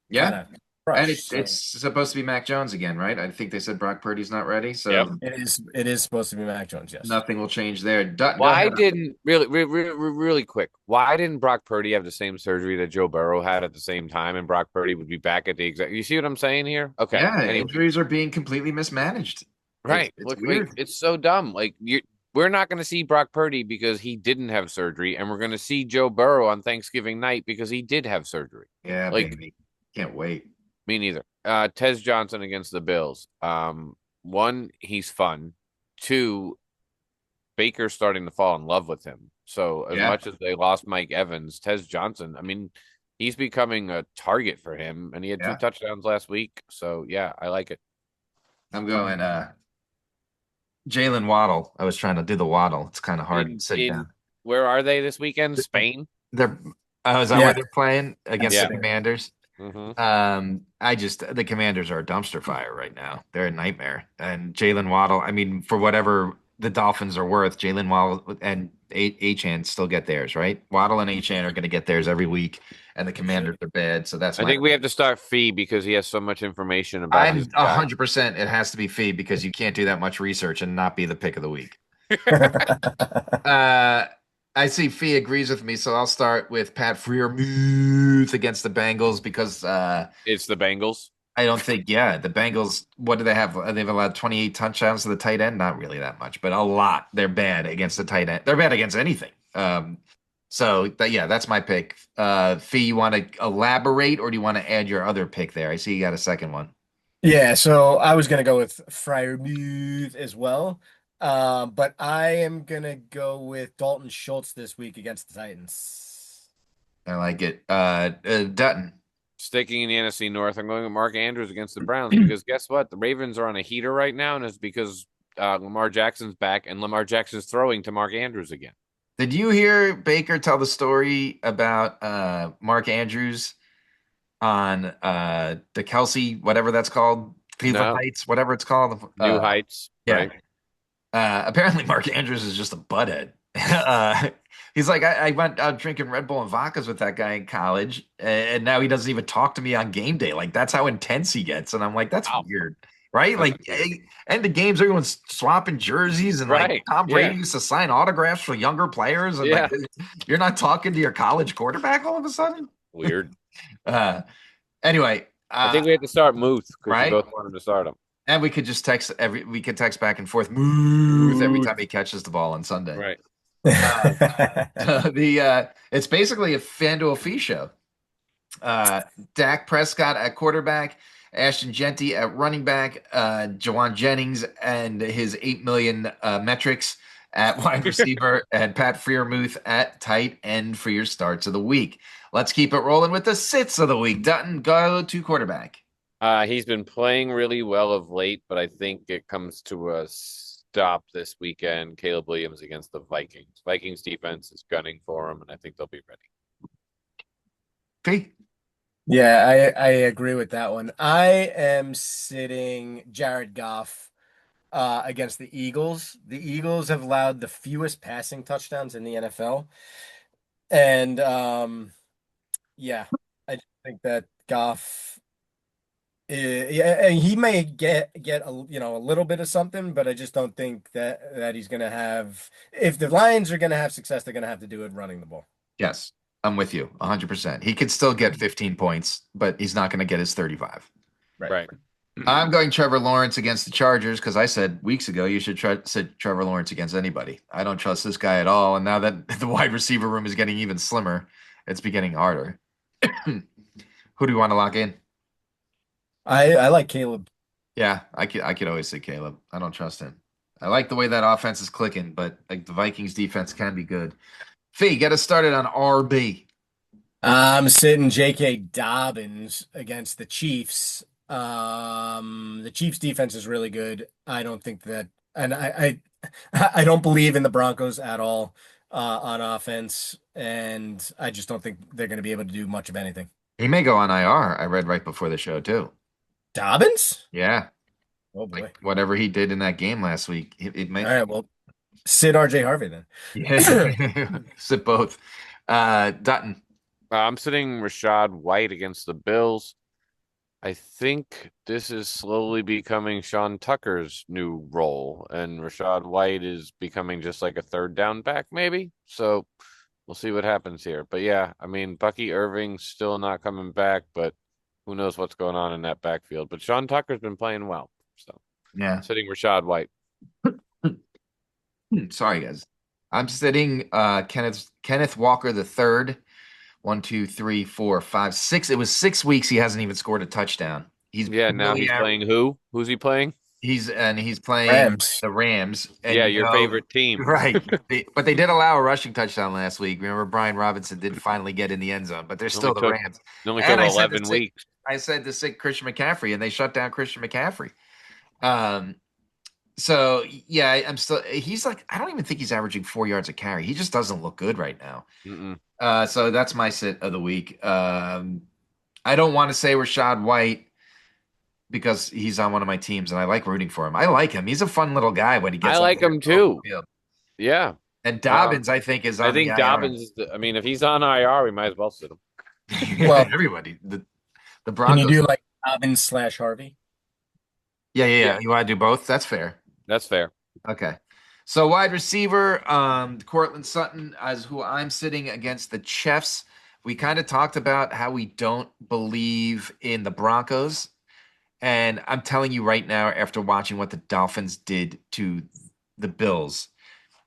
Yeah. of And crush. it's So supposed to be Mac Jones again, right? I think they said Brock Purdy's not ready, Yep. so it is supposed to be Mac Jones, yes. nothing will change there. Dutton, go Why ahead. didn't really quick? Why didn't Brock Purdy have the same surgery that Joe Burrow had at the same time, and Brock Purdy would be back at the exact? You see what I'm saying here? Okay. Yeah, Anyway, injuries are being completely mismanaged. right. It's Look, like weird. it's so dumb. We're not going to see Brock Purdy because he didn't have surgery, and we're going to see Joe Burrow on Thanksgiving night because he did have surgery. Yeah, Like baby. Can't wait. me neither. Tez Johnson against the Bills. One, he's fun. Two, Baker's starting to fall in love with him. So as Yeah, much as they lost Mike Evans, Tez Johnson, I mean, he's becoming a target for him, and he had two yeah. touchdowns last week. So yeah, I like it. I'm going Jalen Waddle. I was trying to do the Waddle. It's kind of hard In sitting down. where are they this weekend? Spain. They're is that where Yeah, they're playing against that's the Yeah. it. Commanders? hmm I just the Commanders are a dumpster fire right now. They're a nightmare. And Jalen Waddle, I mean, for whatever the Dolphins are worth, Jalen Waddle and Achan still get theirs, right? Waddle and Achan are going to get theirs every week, and the They should. Commanders are bad. So that's I my think we pick. have to start Fee because he has so much information about his I'm a guy. 100%. It has to be Fee because you can't do that much research and not be the pick of the week. Uh, I see Fee agrees with me, so I'll start with Pat Freiermuth against the Bengals because It's the Bengals. I don't think, yeah, the Bengals, what do they have? They've allowed 28 touchdowns to the tight end. Not really that much, but a lot. They're bad against the tight end. They're bad against anything. Yeah, that's my pick. Fee, you want to elaborate or do you want to add your other pick there? I see you got a second one. Yeah, so I was gonna go with Freiermuth as well. But I am gonna go with Dalton Schultz this week against the Titans. I like it. Dutton. Sticking in the NFC North, I'm going with Mark Andrews against the Browns because guess what? The Ravens are on a heater right now, and it's because Lamar Jackson's back and Lamar Jackson's throwing to Mark Andrews again. Did you hear Baker tell the story about Mark Andrews on the Kelsey, whatever that's called, Cleveland No, Heights, whatever it's called? New Heights, Yeah. right? Apparently, Mark Andrews is just a butthead. uh, he's like, I went out drinking Red Bull and vodkas with that guy in college, and now he doesn't even talk to me on game day. Like, that's how intense he gets. And I'm like, that's Wow, weird, right? that's Like, weird. and the games, everyone's swapping jerseys, and like Right? Tom Yeah, Brady used to sign autographs for younger players, and like, yeah. you're not talking to your college quarterback all of a sudden. Weird. Uh, anyway, I think we have to start Muth because you right? both want him to start him. And we could text back and forth, Muth, every time he catches the ball on Sunday. Right. Uh, it's basically a Fanduel Fee show. Dak Prescott at quarterback, Ashton Genty at running back, Jawan Jennings and his 8 million metrics at wide receiver, and Pat Freiermuth at tight end for your starts of the week. Let's keep it rolling with the sits of the week. Dutton, go to quarterback. He's been playing really well of late, but I think it comes to a stop this weekend. Caleb Williams against the Vikings. Vikings defense is gunning for him, and I think they'll be ready. Fee? Yeah, I agree with that one. I am sitting Jared Goff against the Eagles. The Eagles have allowed the fewest passing touchdowns in the NFL. And yeah, I just think that Goff yeah, and he may get a little bit of something, but I just don't think that he's gonna have if the Lions are gonna have success, they're gonna have to do it running the ball. Yes, I'm with you 100%. He could still get 15 points, but he's not going to get his 35. Right. Right. I'm going Trevor Lawrence against the Chargers because I said weeks ago you should try sit Trevor Lawrence against anybody. I don't trust this guy at all, and now that the wide receiver room is getting even slimmer, it's beginning harder. Who do you want to lock in? I like Caleb. Yeah, I could always say Caleb. I don't trust him. I like the way that offense is clicking, but like the Vikings defense can be good. Fee, get us started on RB. I'm sitting J.K. Dobbins against the Chiefs. The Chiefs defense is really good. I don't think that, and I don't believe in the Broncos at all on offense, and I just don't think they're going to be able to do much of anything. He may go on IR. I read right before the show too. Dobbins? Yeah, Oh like boy. whatever he did in that game last week, it All may. right, well, sit R.J. Harvey then. Yeah, sit both. Dutton. I'm sitting Rashad White against the Bills. I think this is slowly becoming Sean Tucker's new role, and Rashad White is becoming just like a third down back, maybe. So we'll see what happens here. But yeah, I mean, Bucky Irving's still not coming back, but who knows what's going on in that backfield. But Sean Tucker's been playing well. So Yeah. sitting Rashad White. Sorry, guys. I'm sitting Kenneth Walker the third. One, two, three, four, five, six. It was 6 weeks he hasn't even scored a touchdown. He's Yeah, now barely he's aver- playing who? Who's he playing? he's playing Rams. the Rams, and Yeah, your favorite team. right. But they did allow a rushing touchdown last week. Remember, Brian Robinson did finally get in the end zone, but they're It only still the took Rams. it only took And 11 weeks. I said to sit Christian McCaffrey, and they shut down Christian McCaffrey. Um, so yeah, I'm still. He's like, I don't even think he's averaging 4 yards a carry. He just doesn't look good right now. Mm-mm. So that's my sit of the week. I don't want to say Rashad White because he's on one of my teams and I like rooting for him. I like him. He's a fun little guy when he I gets on like the him open too. field. Yeah. And Um, Dobbins, I think, is I on the think IR. Dobbins is I mean, if he's on IR, we might as well sit him. Well, Everybody, the can you Broncos. do like Dobbins slash Harvey? Yeah, Yeah. You want to do both? That's fair. that's fair. Okay. So wide receiver, Cortland Sutton as who I'm sitting against the Chiefs. We kind of talked about how we don't believe in the Broncos. And I'm telling you right now, after watching what the Dolphins did to the Bills,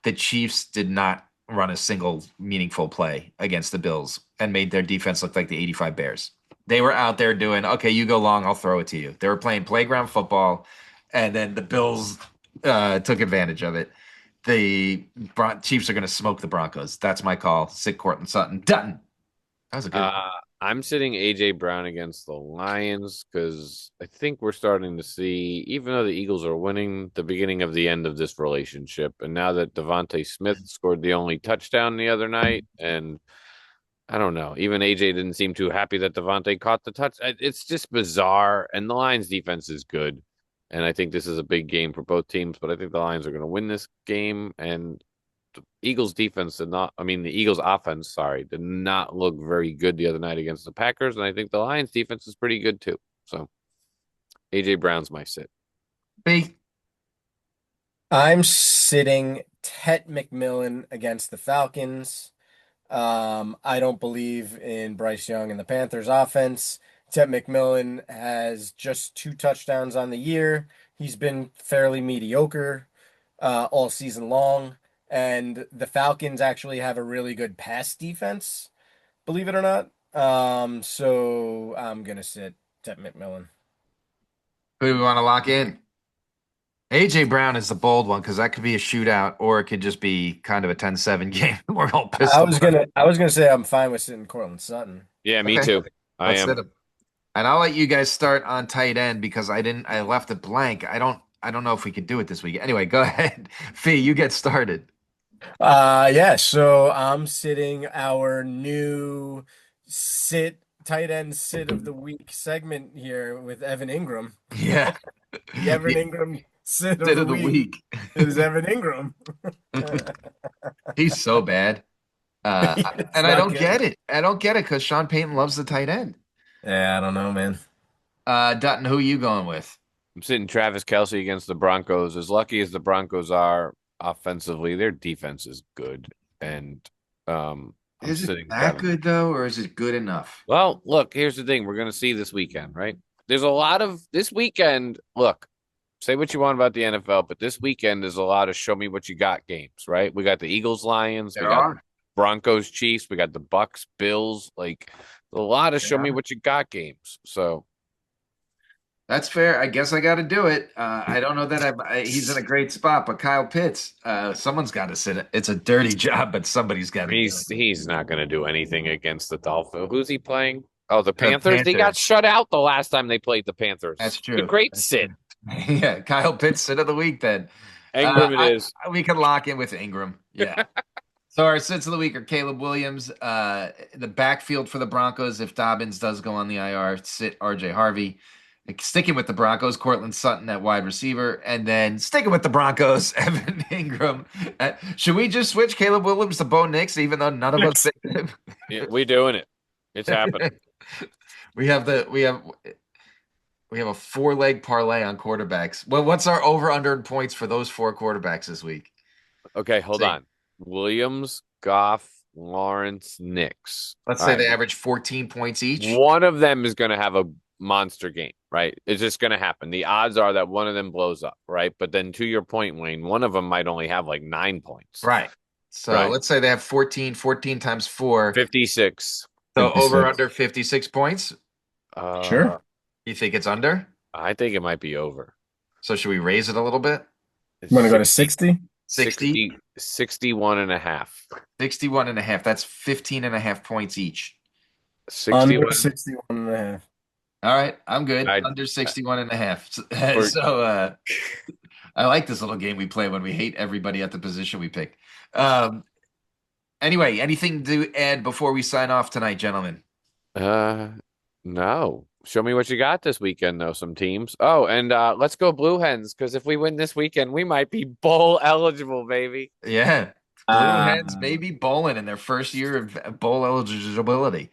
the Chiefs did not run a single meaningful play against the Bills and made their defense look like the 85 Bears. They were out there doing, okay, you go long, I'll throw it to you. They were playing playground football, and then the Bills took advantage of it. The Chiefs are going to smoke the Broncos. That's my call. Sit Cortland Sutton. Dutton. That was a good one. I'm sitting AJ Brown against the Lions because I think we're starting to see, even though the Eagles are winning, the beginning of the end of this relationship. And now that Devontae Smith scored the only touchdown the other night, and I don't know, even AJ didn't seem too happy that Devontae caught the touch. It's just bizarre. And the Lions defense is good. And I think this is a big game for both teams, but I think the Lions are going to win this game. And Eagles defense did not, I mean, the Eagles offense, sorry, did not look very good the other night against the Packers. And I think the Lions defense is pretty good too. So AJ Brown's my sit. B. I'm sitting Tet McMillan against the Falcons. I don't believe in Bryce Young and the Panthers offense. Tet McMillan has just 2 touchdowns on the year. He's been fairly mediocre all season long. And the Falcons actually have a really good pass defense, believe it or not. So I'm gonna sit Tet McMillan. Who do we want to lock in? AJ Brown is the bold one because that could be a shootout or it could just be kind of a 10-7 game. We're all pistol. I was gonna say I'm fine with sitting Cortland Sutton. Yeah, me Okay, too. I let's am. sit him. And I'll let you guys start on tight end because I left it blank. I don't know if we could do it this week. Anyway, go ahead. Fee, you get started. Yeah, so I'm sitting our new tight end sit of the week segment here with Evan Ingram. Yeah. The Evan Ingram sit of Sit the of the week week. is Evan Ingram. He's so bad. It's And I not don't good. get it. I don't get it because Sean Payton loves the tight end. Yeah, I don't know, man. Dutton, who are you going with? I'm sitting Travis Kelce against the Broncos. As lucky as the Broncos are offensively, their defense is good. And I'm Is it sitting that Travis. good though, or is it good enough? Well, look, here's the thing. We're going to see this weekend, right? There's a lot of this weekend. Look, say what you want about the NFL, but this weekend is a lot of show me what you got games, right? We got the Eagles, Lions, we There got are. Broncos, Chiefs, we got the Bucks, Bills. Like a lot of show me Yeah. what you got games. So That's fair. I guess I got to do it. I don't know that he's in a great spot, but Kyle Pitts, someone's got to sit it. It's a dirty job, but somebody's got to do it. he's not going to do anything against the Dolphins. Who's he playing? Oh, the The Panthers. They got Panthers. shut out the last time they played the That's Panthers. It's a true. great That's sit. true. Yeah, Kyle Pitts, sit of the week then. Ingram it is. We can lock in with Ingram. Yeah. So our sits of the week are Caleb Williams, the backfield for the Broncos. If Dobbins does go on the IR, sit RJ Harvey. Sticking with the Broncos, Cortland Sutton at wide receiver, and then sticking with the Broncos, Evan Ingram. Should we just switch Caleb Williams to Bo Nix, even though none of us picked him? Yeah, we doing it. It's happening. we have the we have a four-leg parlay on quarterbacks. Well, what's our over/under in points for those four quarterbacks this week? Okay, hold See. on. Williams, Goff, Lawrence, Knicks. Let's All say right. they average 14 points each. One of them is going to have a monster game, right? It's just going to happen. The odds are that one of them blows up, right? But then to your point, Wayne, one of them might only have like 9 points, Right. So right? let's say they have 14 times 4. 56. So over 56. under 56 points. Sure. You think it's under? I think it might be over. So should we raise it a little bit? You want to go to 60? 60? 61 and a half. 61 and a half. That's 15 and a half points each. 61. Under 61 and a half. All right. I'm good. I- Under 61 and a half. So, Or- I like this little game we play when we hate everybody at the position we pick. Um, anyway, anything to add before we sign off tonight, gentlemen? No. Show me what you got this weekend, though, some teams. Oh, and let's go Blue Hens, because if we win this weekend, we might be bowl eligible, baby. Yeah. Blue Hens Uh, maybe bowling in their first year of bowl eligibility.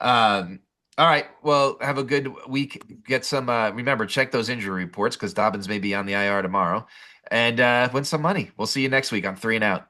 All right. Well, have a good week. Get some, remember, check those injury reports because Dobbins may be on the IR tomorrow and win some money. We'll see you next week on 3 and Out.